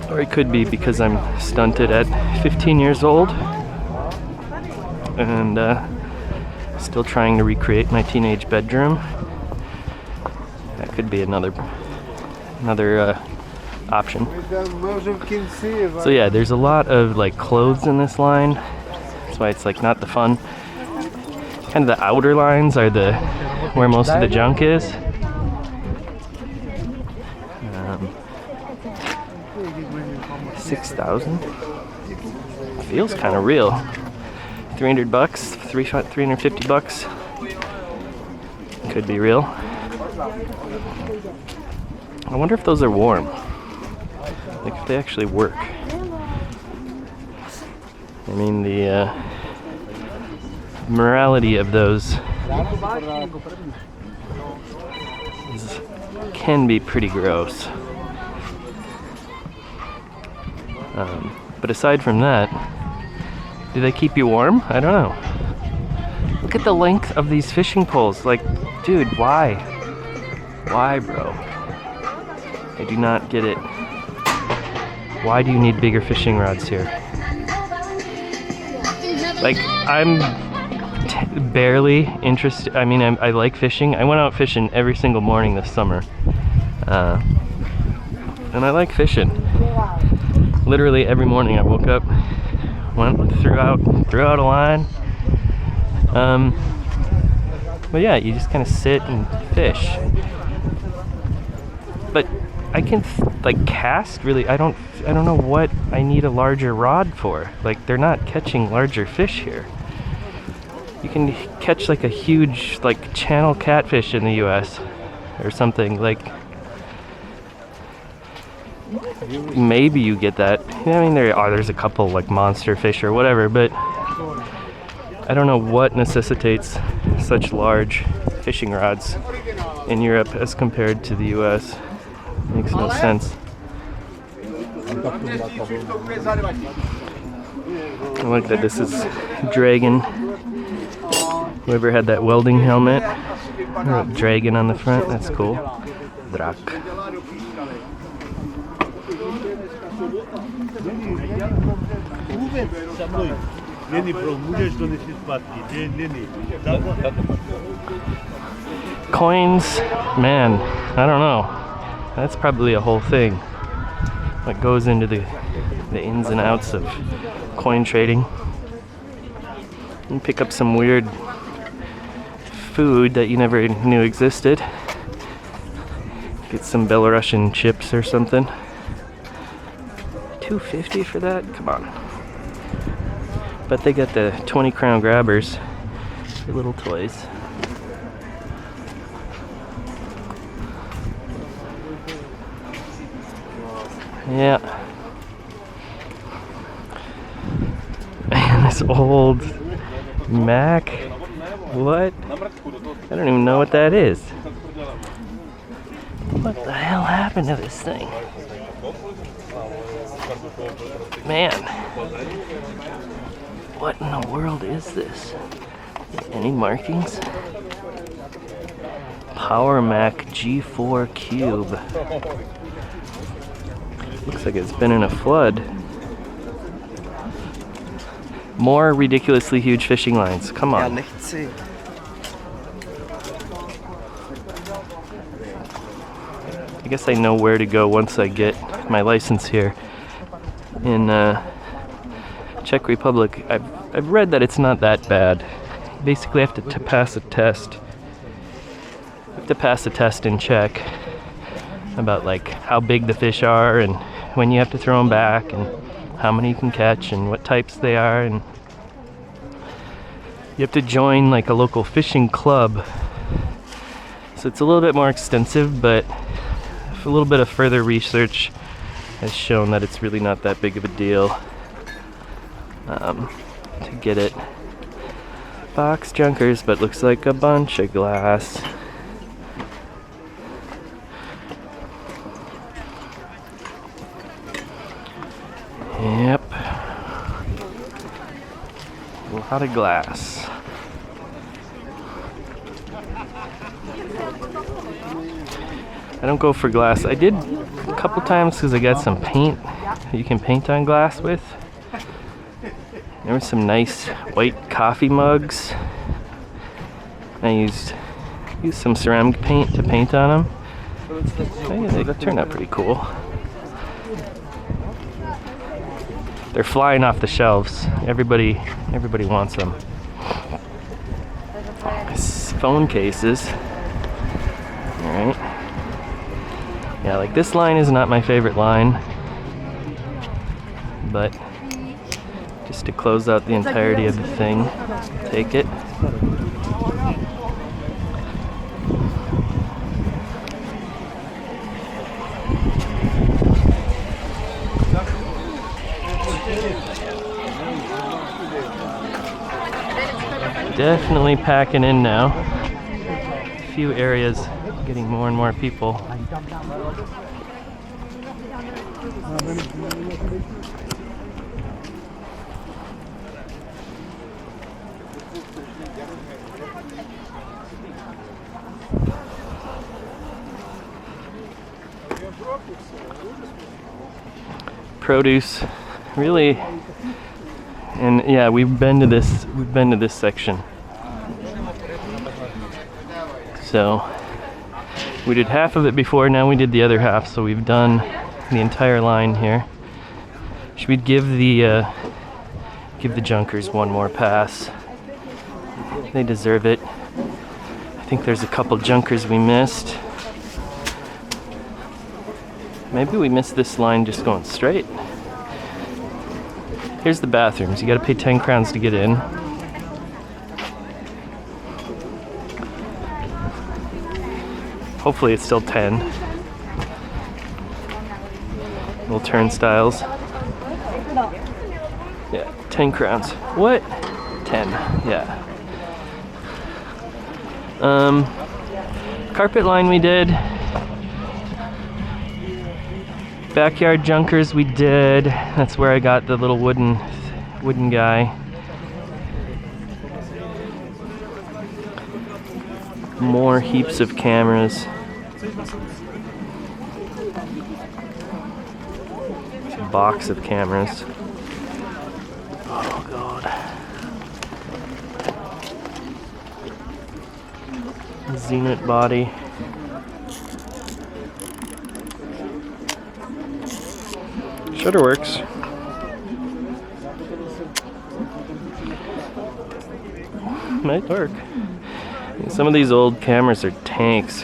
Or it could be because I'm stunted at 15 years old and still trying to recreate my teenage bedroom. That could be another option. So yeah, there's a lot of like clothes in this line. That's why it's like not the fun. Kind of the outer lines are where most of the junk is. 6,000. Feels kind of real. $300, $350. Could be real. I wonder if those are warm. Like if they actually work. I mean, the morality of those can be pretty gross. But aside from that, do they keep you warm? I don't know. Look at the length of these fishing poles. Like, dude, why? Why, bro? I do not get it. Why do you need bigger fishing rods here? Like, I'm barely interested. I mean, I like fishing. I went out fishing every single morning this summer. and I like fishing. Literally every morning I woke up, threw out a line. But yeah, you just kind of sit and fish. But I can like cast really. I don't know what I need a larger rod for. Like, they're not catching larger fish here. You can catch like a huge like channel catfish in the US or something. Like, maybe you get that. I mean, there's a couple like monster fish or whatever, but I don't know what necessitates such large fishing rods in Europe as compared to the US. Makes no sense. I like that this is Dragon. Whoever had that welding helmet, Dragon on the front, that's cool. Drak. Coins, man, I don't know. That's probably a whole thing. What goes into the ins and outs of coin trading. And pick up some weird food that you never knew existed. Get some Belarusian chips or something. $2.50 for that? Come on. But they got the 20 crown grabbers for little toys. Yeah. Man, this old Mac. What? I don't even know what that is. What the hell happened to this thing? Man. What in the world is this? Any markings? Power Mac G4 Cube. Looks like it's been in a flood. More ridiculously huge fishing lines. Come on. I guess I know where to go once I get my license here. In Czech Republic, I've read that it's not that bad. You basically have to pass a test. You have to pass a test in Czech about like how big the fish are and when you have to throw them back and how many you can catch and what types they are, and you have to join like a local fishing club. So it's a little bit more extensive, but a little bit of further research has shown that it's really not that big of a deal to get it. Box junkers, but looks like a bunch of glass. Yep. A lot of glass. I don't go for glass. I did a couple times because I got some paint that you can paint on glass with. There were some nice white coffee mugs. I used some ceramic paint to paint on them. They turned out pretty cool. They're flying off the shelves. Everybody wants them. Phone cases. Alright. Yeah, like this line is not my favorite line. But just to close out the entirety of the thing, take it. Definitely packing in now. A few areas getting more and more people. Produce, really. And yeah, we've been to this section. So we did half of it before, now we did the other half, so we've done the entire line here. Should we give the junkers one more pass? They deserve it. I think there's a couple junkers we missed. Maybe we missed this line just going straight. Here's the bathrooms. You gotta pay 10 crowns to get in. Hopefully it's still 10. Little turnstiles. Yeah, 10 crowns. What? 10, yeah. Carpet line we did. Backyard junkers we did. That's where I got the little wooden guy. More heaps of cameras. It's a box of cameras. Oh god. Zenit body. Shutter works. Might work. Some of these old cameras are tanks.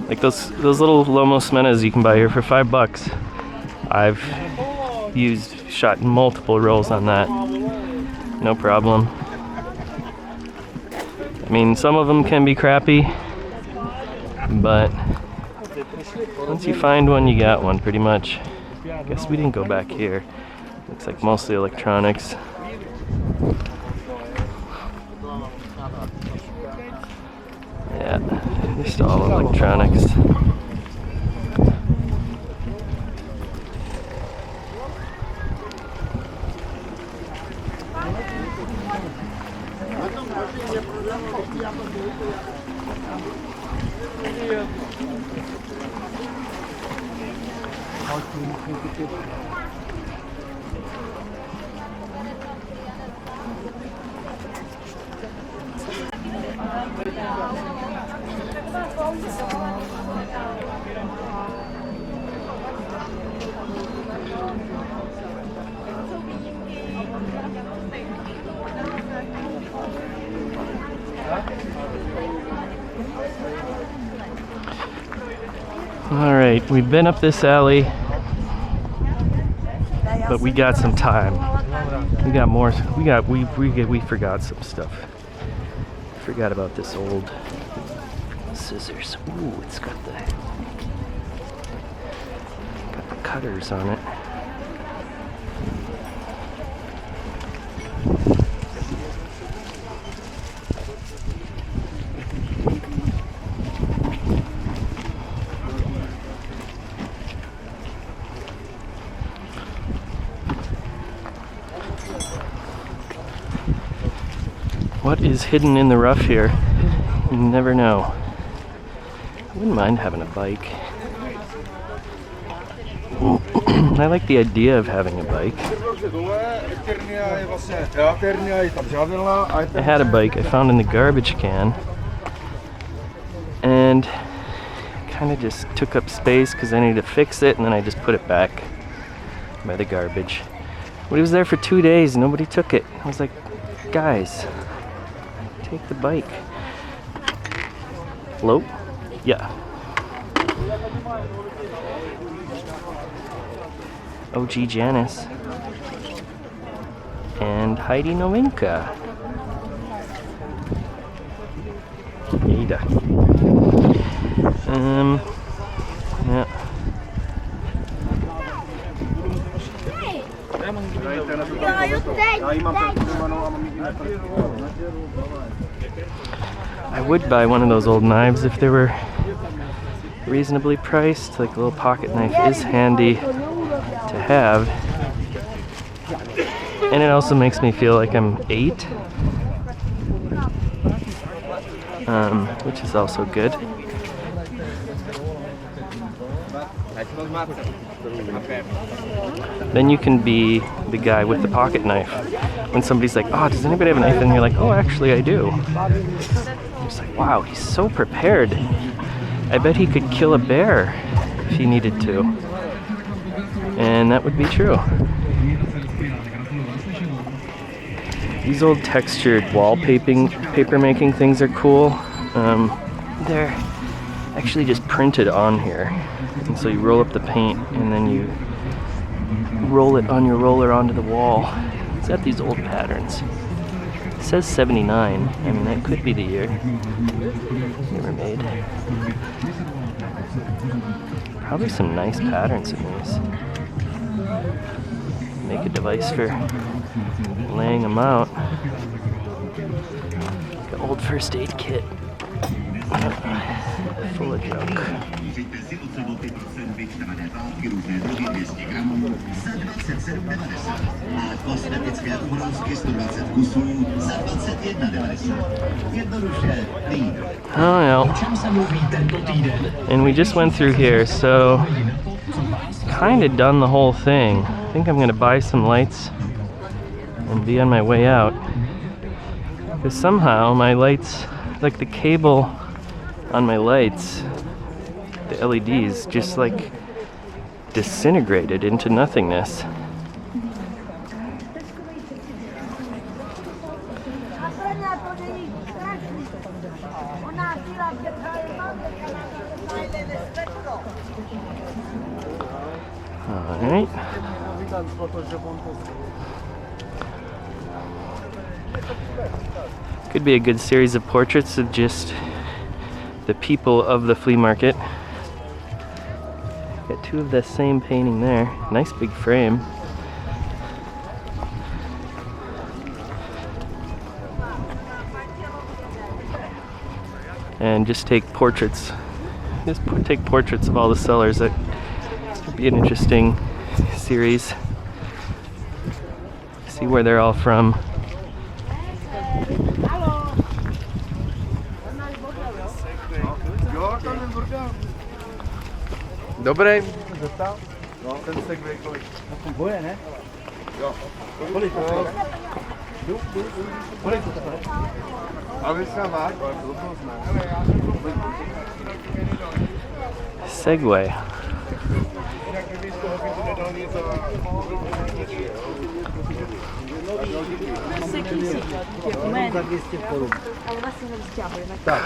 Like those little Lomo Smenas you can buy here for $5. I've shot multiple rolls on that. No problem. I mean, some of them can be crappy, but once you find one, you got one, pretty much. I guess we didn't go back here. Looks like mostly electronics. Yeah, just all electronics. Alright, we've been up this alley, but we got some time. We got more. We forgot some stuff. Forgot about this old scissors. Ooh, it's got the cutters on it. What is hidden in the rough here? You never know. I wouldn't mind having a bike. I like the idea of having a bike. I had a bike I found in the garbage can, and kind of just took up space because I needed to fix it, and then I just put it back by the garbage. But it was there for 2 days, nobody took it. I was like, guys, take the bike. Hello? Yeah. OG Janice. And Heidi Novinka. Ada. Yeah. I would buy one of those old knives if they were reasonably priced. Like a little pocket knife is handy to have. And it also makes me feel like I'm 8. Which is also good. Then you can be the guy with the pocket knife. When somebody's like, oh, does anybody have a knife? And you're like, oh, actually I do. It's like, wow, he's so prepared. I bet he could kill a bear if he needed to. And that would be true. These old textured wall paper making things are cool. They're actually just printed on here. And so you roll up the paint and then you roll it on your roller onto the wall. It's got these old patterns. It says 79. I mean, that could be the year they were made. Probably some nice patterns in these. Make a device for laying them out. Like an old first aid kit. Full of junk. Oh no. And we just went through here, so kind of done the whole thing. I think I'm gonna buy some lights and be on my way out. Because somehow my lights, like the cable on my lights, the LEDs, just like disintegrated into nothingness. Alright. Could be a good series of portraits of just the people of the flea market. Got two of the same painting there. Nice big frame. And just take portraits. Just take portraits of all the sellers. That would be an interesting series. See where they're all from. Dobrý. No, ten segway kolik? No, funguje, ne? Jo. Kolik to stojí? Kolik to stojí? A vy se máš? Segway.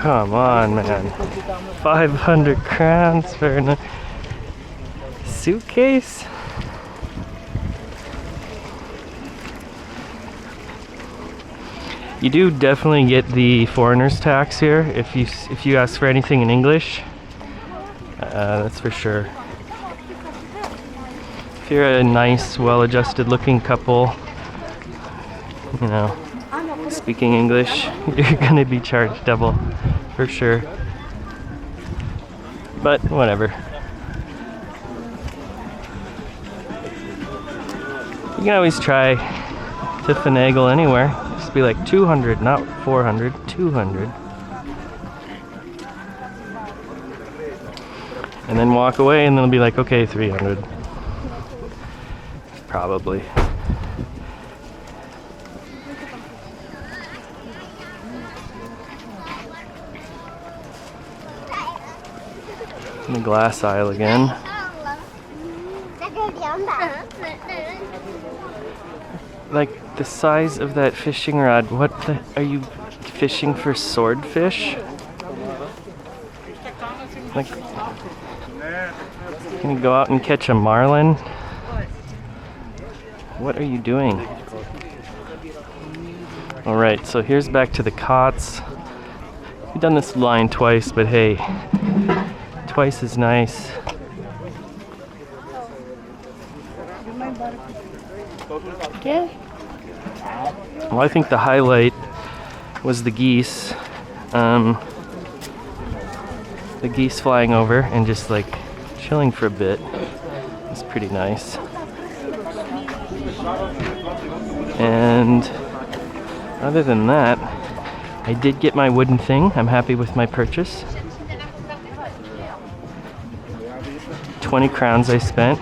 Come on, man. 500 crowns for a suitcase? You do definitely get the foreigner's tax here if you ask for anything in English. That's for sure. If you're a nice, well-adjusted looking couple, you know, speaking English, you're gonna be charged double for sure. But whatever. You can always try to finagle anywhere. Just be like 200, not 400, 200. And then walk away and they'll be like, okay, 300. Probably. In the glass aisle again. Like the size of that fishing rod. What the, are you fishing for swordfish? Like, gonna go out and catch a marlin? What are you doing? Alright, so here's back to the cots. We've done this line twice, but hey, twice is nice. Yeah. Well, I think the highlight was the geese. The geese flying over and just like chilling for a bit. It's pretty nice. And other than that, I did get my wooden thing. I'm happy with my purchase. 20 crowns I spent.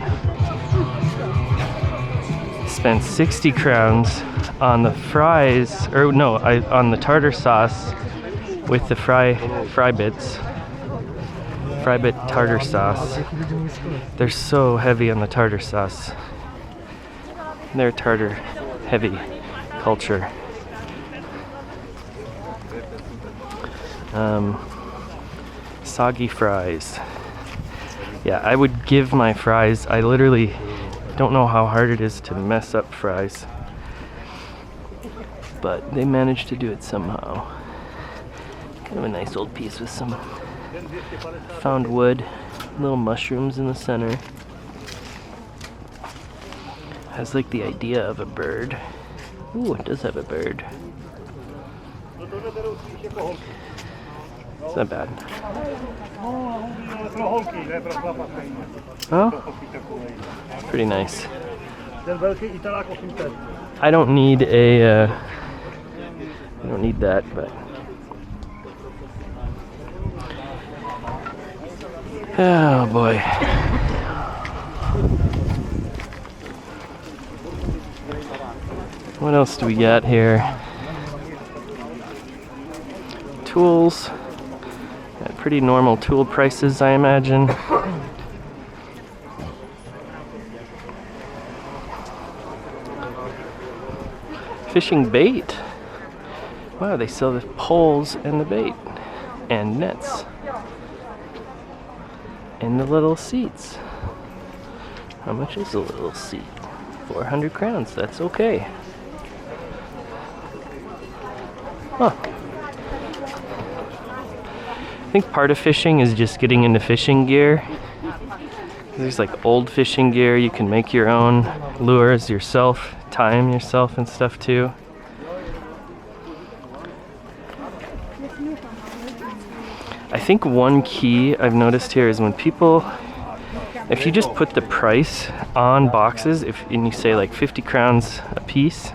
Spent 60 crowns on the fries, or no, on the tartar sauce with the fry bits. fry bit tartar sauce. They're so heavy on the tartar sauce. They're tartar heavy culture. Soggy fries. Yeah, I would give my fries. I literally don't know how hard it is to mess up fries, but they managed to do it somehow. Kind of a nice old piece with some found wood, little mushrooms in the center. Has like the idea of a bird. Ooh, it does have a bird. It's not bad. Oh, pretty nice. I don't need a. I don't need that, but. Oh boy. What else do we got here? Tools. Pretty normal tool prices, I imagine. Fishing bait. Wow, they sell the poles and the bait and nets and the little seats. How much is a little seat? 400 crowns. That's okay. Huh. I think part of fishing is just getting into fishing gear. There's like old fishing gear, you can make your own lures yourself, time yourself and stuff too. I think one key I've noticed here is when people, if you just put the price on boxes, and you say like 50 crowns a piece,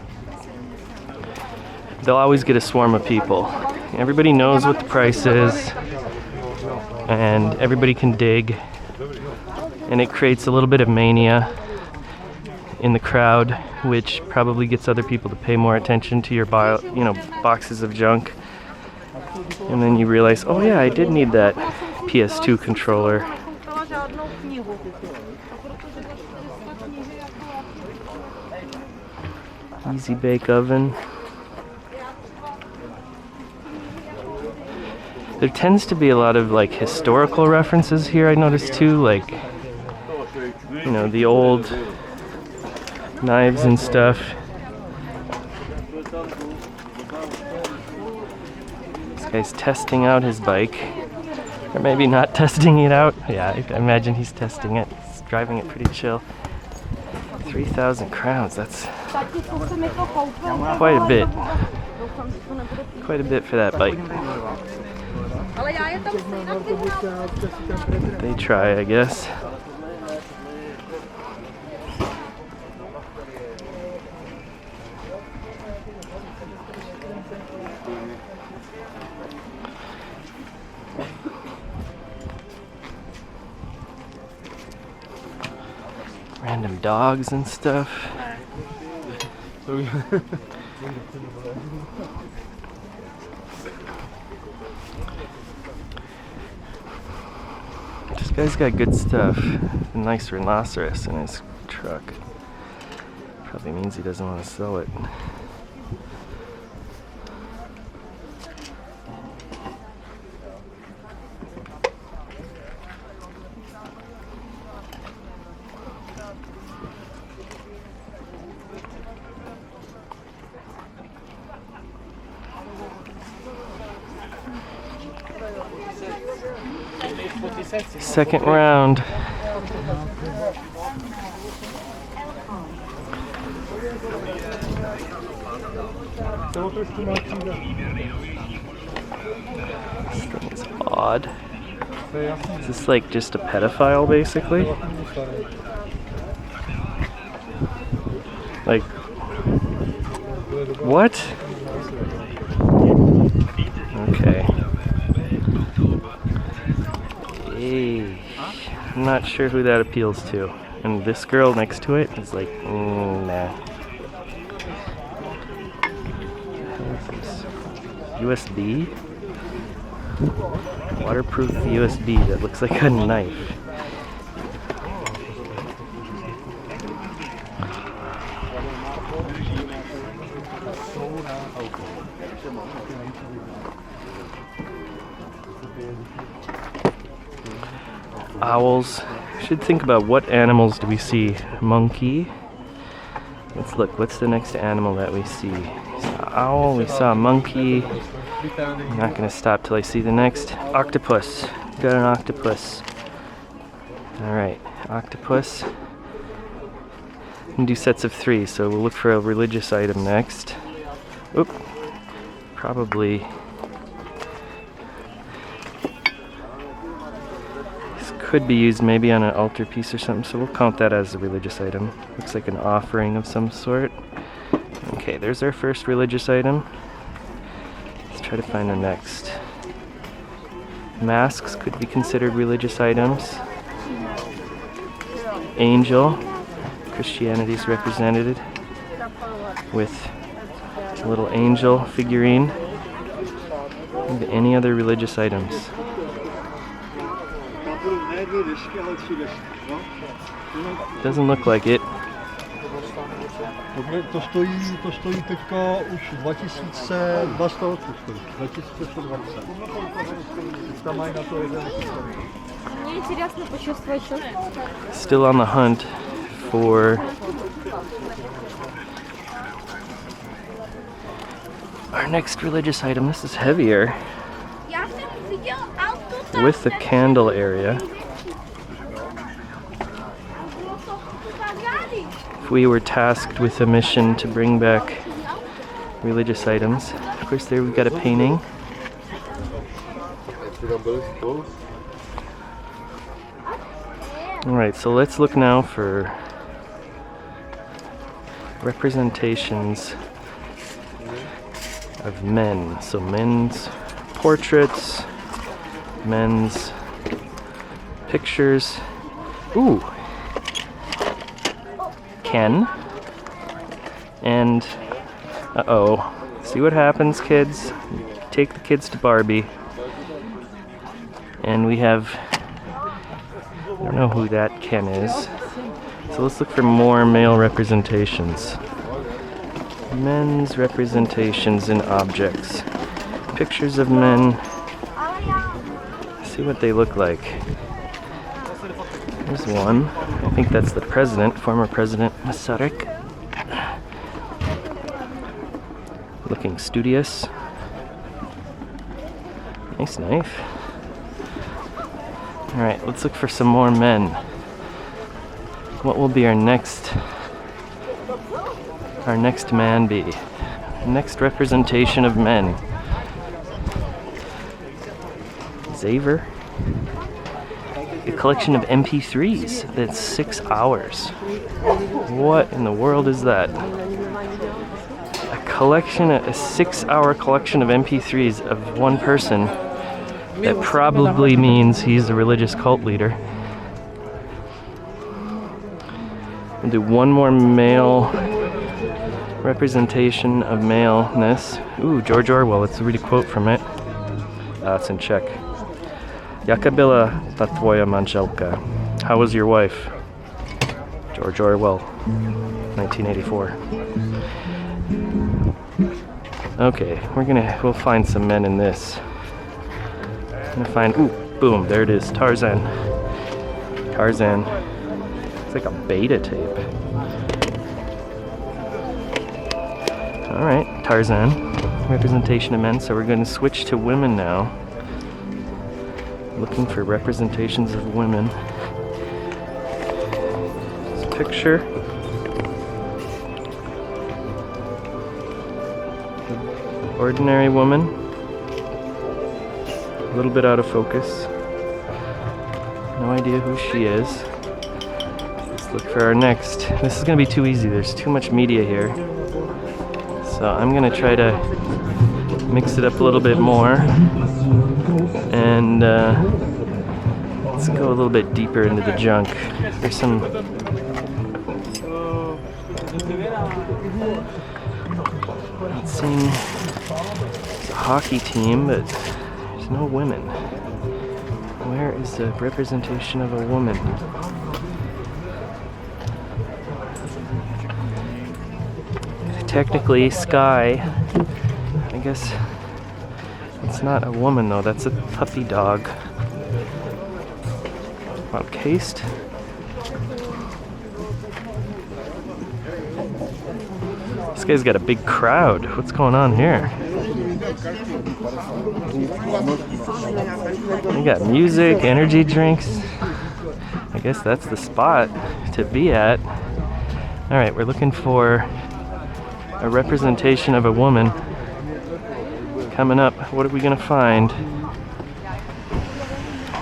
they'll always get a swarm of people. Everybody knows what the price is, and everybody can dig, and it creates a little bit of mania in the crowd, which probably gets other people to pay more attention to your boxes of junk. And then you realize, oh yeah, I did need that PS2 controller. Easy bake oven. There tends to be a lot of like historical references here, I noticed too, like, you know, the old knives and stuff. This guy's testing out his bike. Or maybe not testing it out. Yeah, I imagine he's testing it. He's driving it pretty chill. 3,000 crowns, that's quite a bit. Quite a bit for that bike. They try, I guess. Random dogs and stuff. This guy's got good stuff. A nice rhinoceros in his truck. Probably means he doesn't want to sell it. Second round. This thing is odd. Is this like just a pedophile basically? Like, what? Okay. I'm not sure who that appeals to. And this girl next to it is like, nah. What is this? USB? Waterproof USB that looks like a knife. Owls. Should think about what animals do we see. Monkey. Let's look. What's the next animal that we see? We saw owl. We saw a monkey. I'm not gonna stop till I see the next. Octopus. Got an octopus. All right, octopus. We can do sets of 3, so we'll look for a religious item next. Oop. Probably. Could be used maybe on an altar piece or something, so we'll count that as a religious item. Looks like an offering of some sort. Okay, there's our first religious item. Let's try to find the next. Masks could be considered religious items. Angel. Christianity is represented with a little angel figurine. Any other religious items? Doesn't look like it. To stojí teďka už 2200 stojí. 2120. Tam mají na to jeden. Still on the hunt for our next religious item. This is heavier. With the candle area. If we were tasked with a mission to bring back religious items. Of course, there we've got a painting. Alright, so let's look now for representations of men. So men's portraits, men's pictures. Ooh! Ken. And, uh-oh. See what happens, kids? Take the kids to Barbie. And we have, I don't know who that Ken is. So let's look for more male representations. Men's representations in objects. Pictures of men. See what they look like. There's one. I think that's the president, former President Masaryk. Looking studious. Nice knife. Alright, let's look for some more men. What will be our next man be? Next representation of men. Xaver. A collection of MP3s that's 6 hours. What in the world is that? A 6-hour collection of MP3s of one person. That probably means he's a religious cult leader. We'll do one more male representation of maleness. Ooh, George Orwell, let's read a quote from it. It's in Czech. Jaka byla ta tvoja manželka? How was your wife? George Orwell, 1984. Okay, we'll find some men in this. I'm gonna find, ooh, boom, there it is, Tarzan. Tarzan. It's like a beta tape. Alright, Tarzan. Representation of men, so we're gonna switch to women now. Looking for representations of women. This picture. Ordinary woman. A little bit out of focus. No idea who she is. Let's look for our next. This is going to be too easy. There's too much media here. So I'm going to try to mix it up a little bit more. And let's go a little bit deeper into the junk. There's some... Not seeing a hockey team, but there's no women. Where is the representation of a woman? Technically, Sky. I guess it's not a woman though, that's a puppy dog. Wow, cased. This guy's got a big crowd. What's going on here? We got music, energy drinks. I guess that's the spot to be at. Alright, we're looking for a representation of a woman. Coming up, what are we gonna find?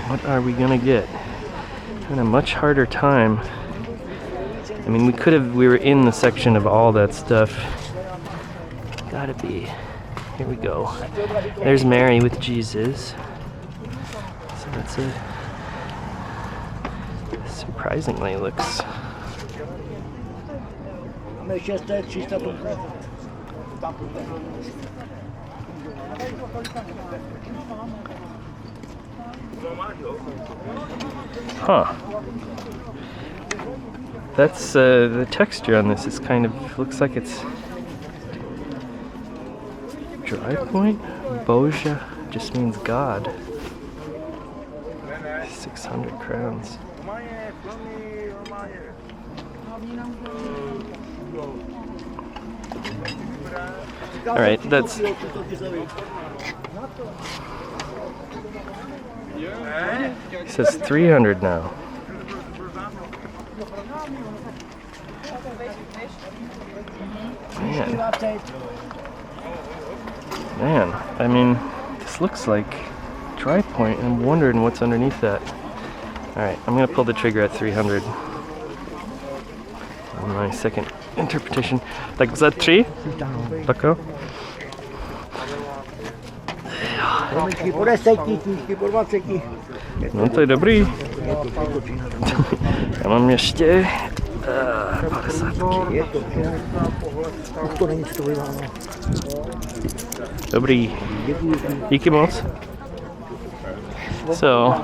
What are we gonna get? Having a much harder time. I mean, we were in the section of all that stuff. Gotta be. Here we go. There's Mary with Jesus. So that's it. Surprisingly looks. Huh. That's the texture on this is kind of looks like it's dry point. Boja just means God. 600 crowns. All right, that's. It says 300 now. Man, I mean, this looks like dry point, and I'm wondering what's underneath that. Alright, I'm gonna pull the trigger at 300. On my second interpretation. Tak za 3? Tako? No to je dobrý. Já mám ještě 50. Dobrý. Díky moc. So,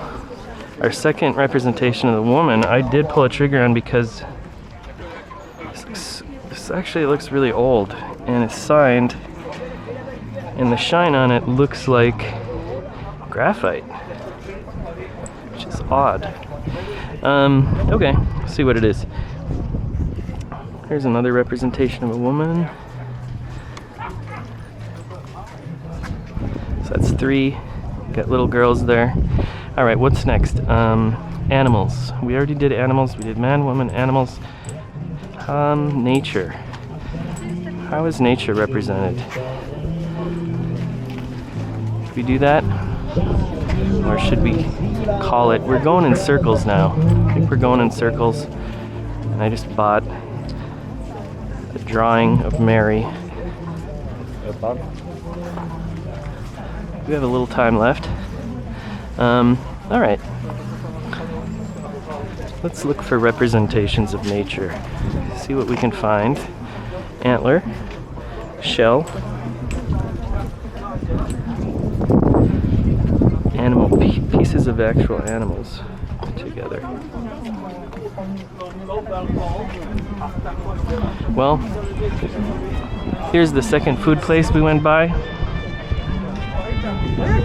our second representation of the woman, I did pull a trigger on because this actually looks really old, and it's signed, and the shine on it looks like graphite, which is odd. Okay, let's see what it is. Here's another representation of a woman. So that's 3. Got little girls there. All right, what's next? Animals. We already did animals. We did man, woman, animals. Nature. How is nature represented? Should we do that? Or should we call it? We're going in circles now. I think we're going in circles. And I just bought a drawing of Mary. We have a little time left. All right. Let's look for representations of nature. See what we can find. Antler, shell, animal pieces of actual animals together. Well, here's the second food place we went by.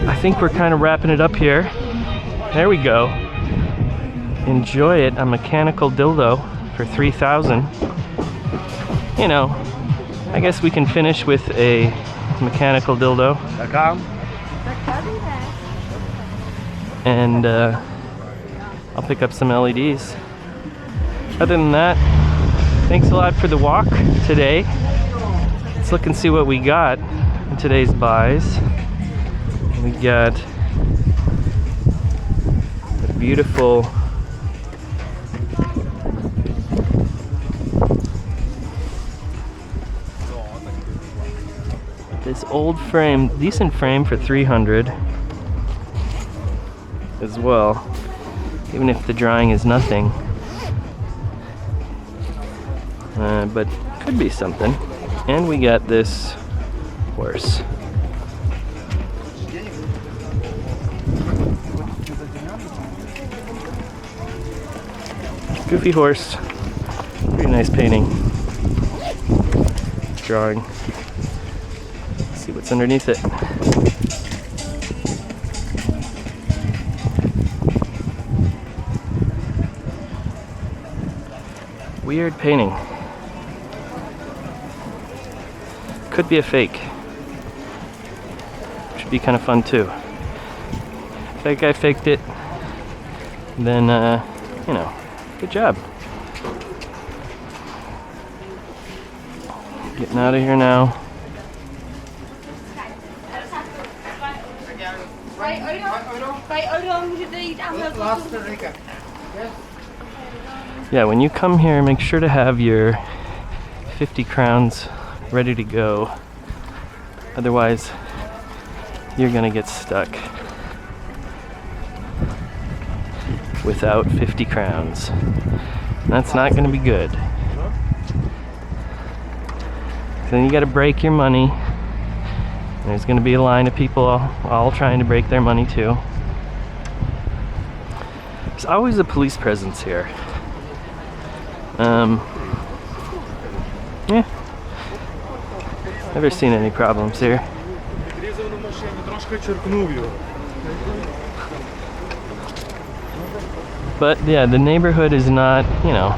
I think we're kind of wrapping it up here. There we go. Enjoy it, a mechanical dildo for 3,000. You know, I guess we can finish with a mechanical dildo. And I'll pick up some LEDs. Other than that, thanks a lot for the walk today. Let's look and see what we got in today's buys. We got a beautiful this old frame, decent frame for 300 as well, even if the drawing is nothing, but could be something. And we got this horse. Goofy horse. Pretty nice painting. Drawing. Let's see what's underneath it. Weird painting. Could be a fake. Should be kind of fun too. If that guy faked it, then, you know, good job. Getting out of here now. Yeah, when you come here, make sure to have your 50 crowns ready to go. Otherwise, you're gonna get stuck without 50 crowns. That's not gonna be good. Then you gotta break your money. There's gonna be a line of people all trying to break their money too. There's always a police presence here. Yeah. Never seen any problems here. But yeah, the neighborhood is not, you know,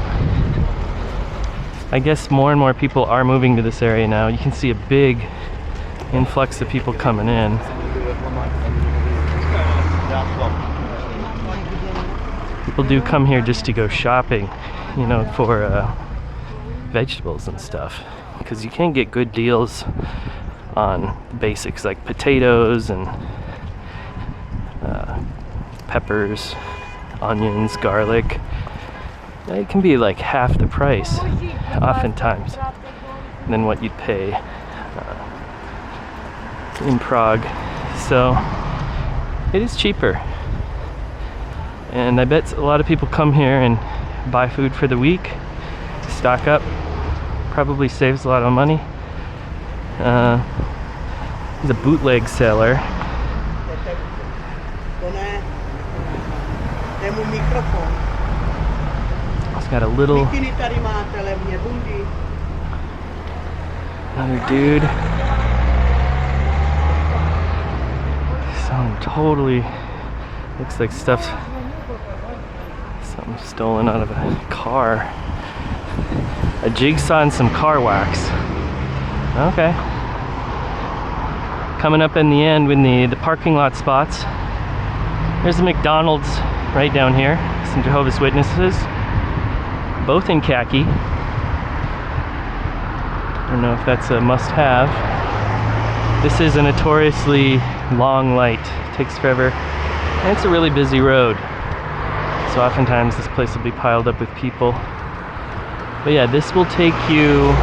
I guess more and more people are moving to this area now. You can see a big influx of people coming in. People do come here just to go shopping, you know, for vegetables and stuff, because you can get good deals on basics like potatoes and peppers, onions, garlic. It can be like half the price oftentimes than what you'd pay in Prague. So it is cheaper. And I bet a lot of people come here and buy food for the week, stock up, probably saves a lot of money. He's a bootleg seller. He's got a little, another dude. Something totally looks like stuff, something stolen out of a car. A jigsaw and some car wax. Okay. Coming up in the end with the parking lot spots. There's a McDonald's right down here. Some Jehovah's Witnesses. Both in khaki. I don't know if that's a must-have. This is a notoriously long light. It takes forever. And it's a really busy road. So oftentimes this place will be piled up with people. But yeah, this will take you,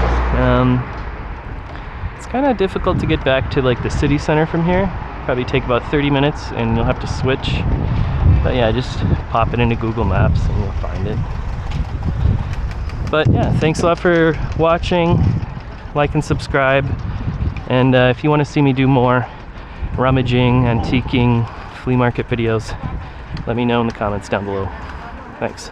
it's kind of difficult to get back to like the city center from here. Probably take about 30 minutes and you'll have to switch. But yeah, just pop it into Google Maps and you'll find it. But yeah, thanks a lot for watching. Like and subscribe. And if you want to see me do more rummaging, antiquing, flea market videos, let me know in the comments down below. Thanks.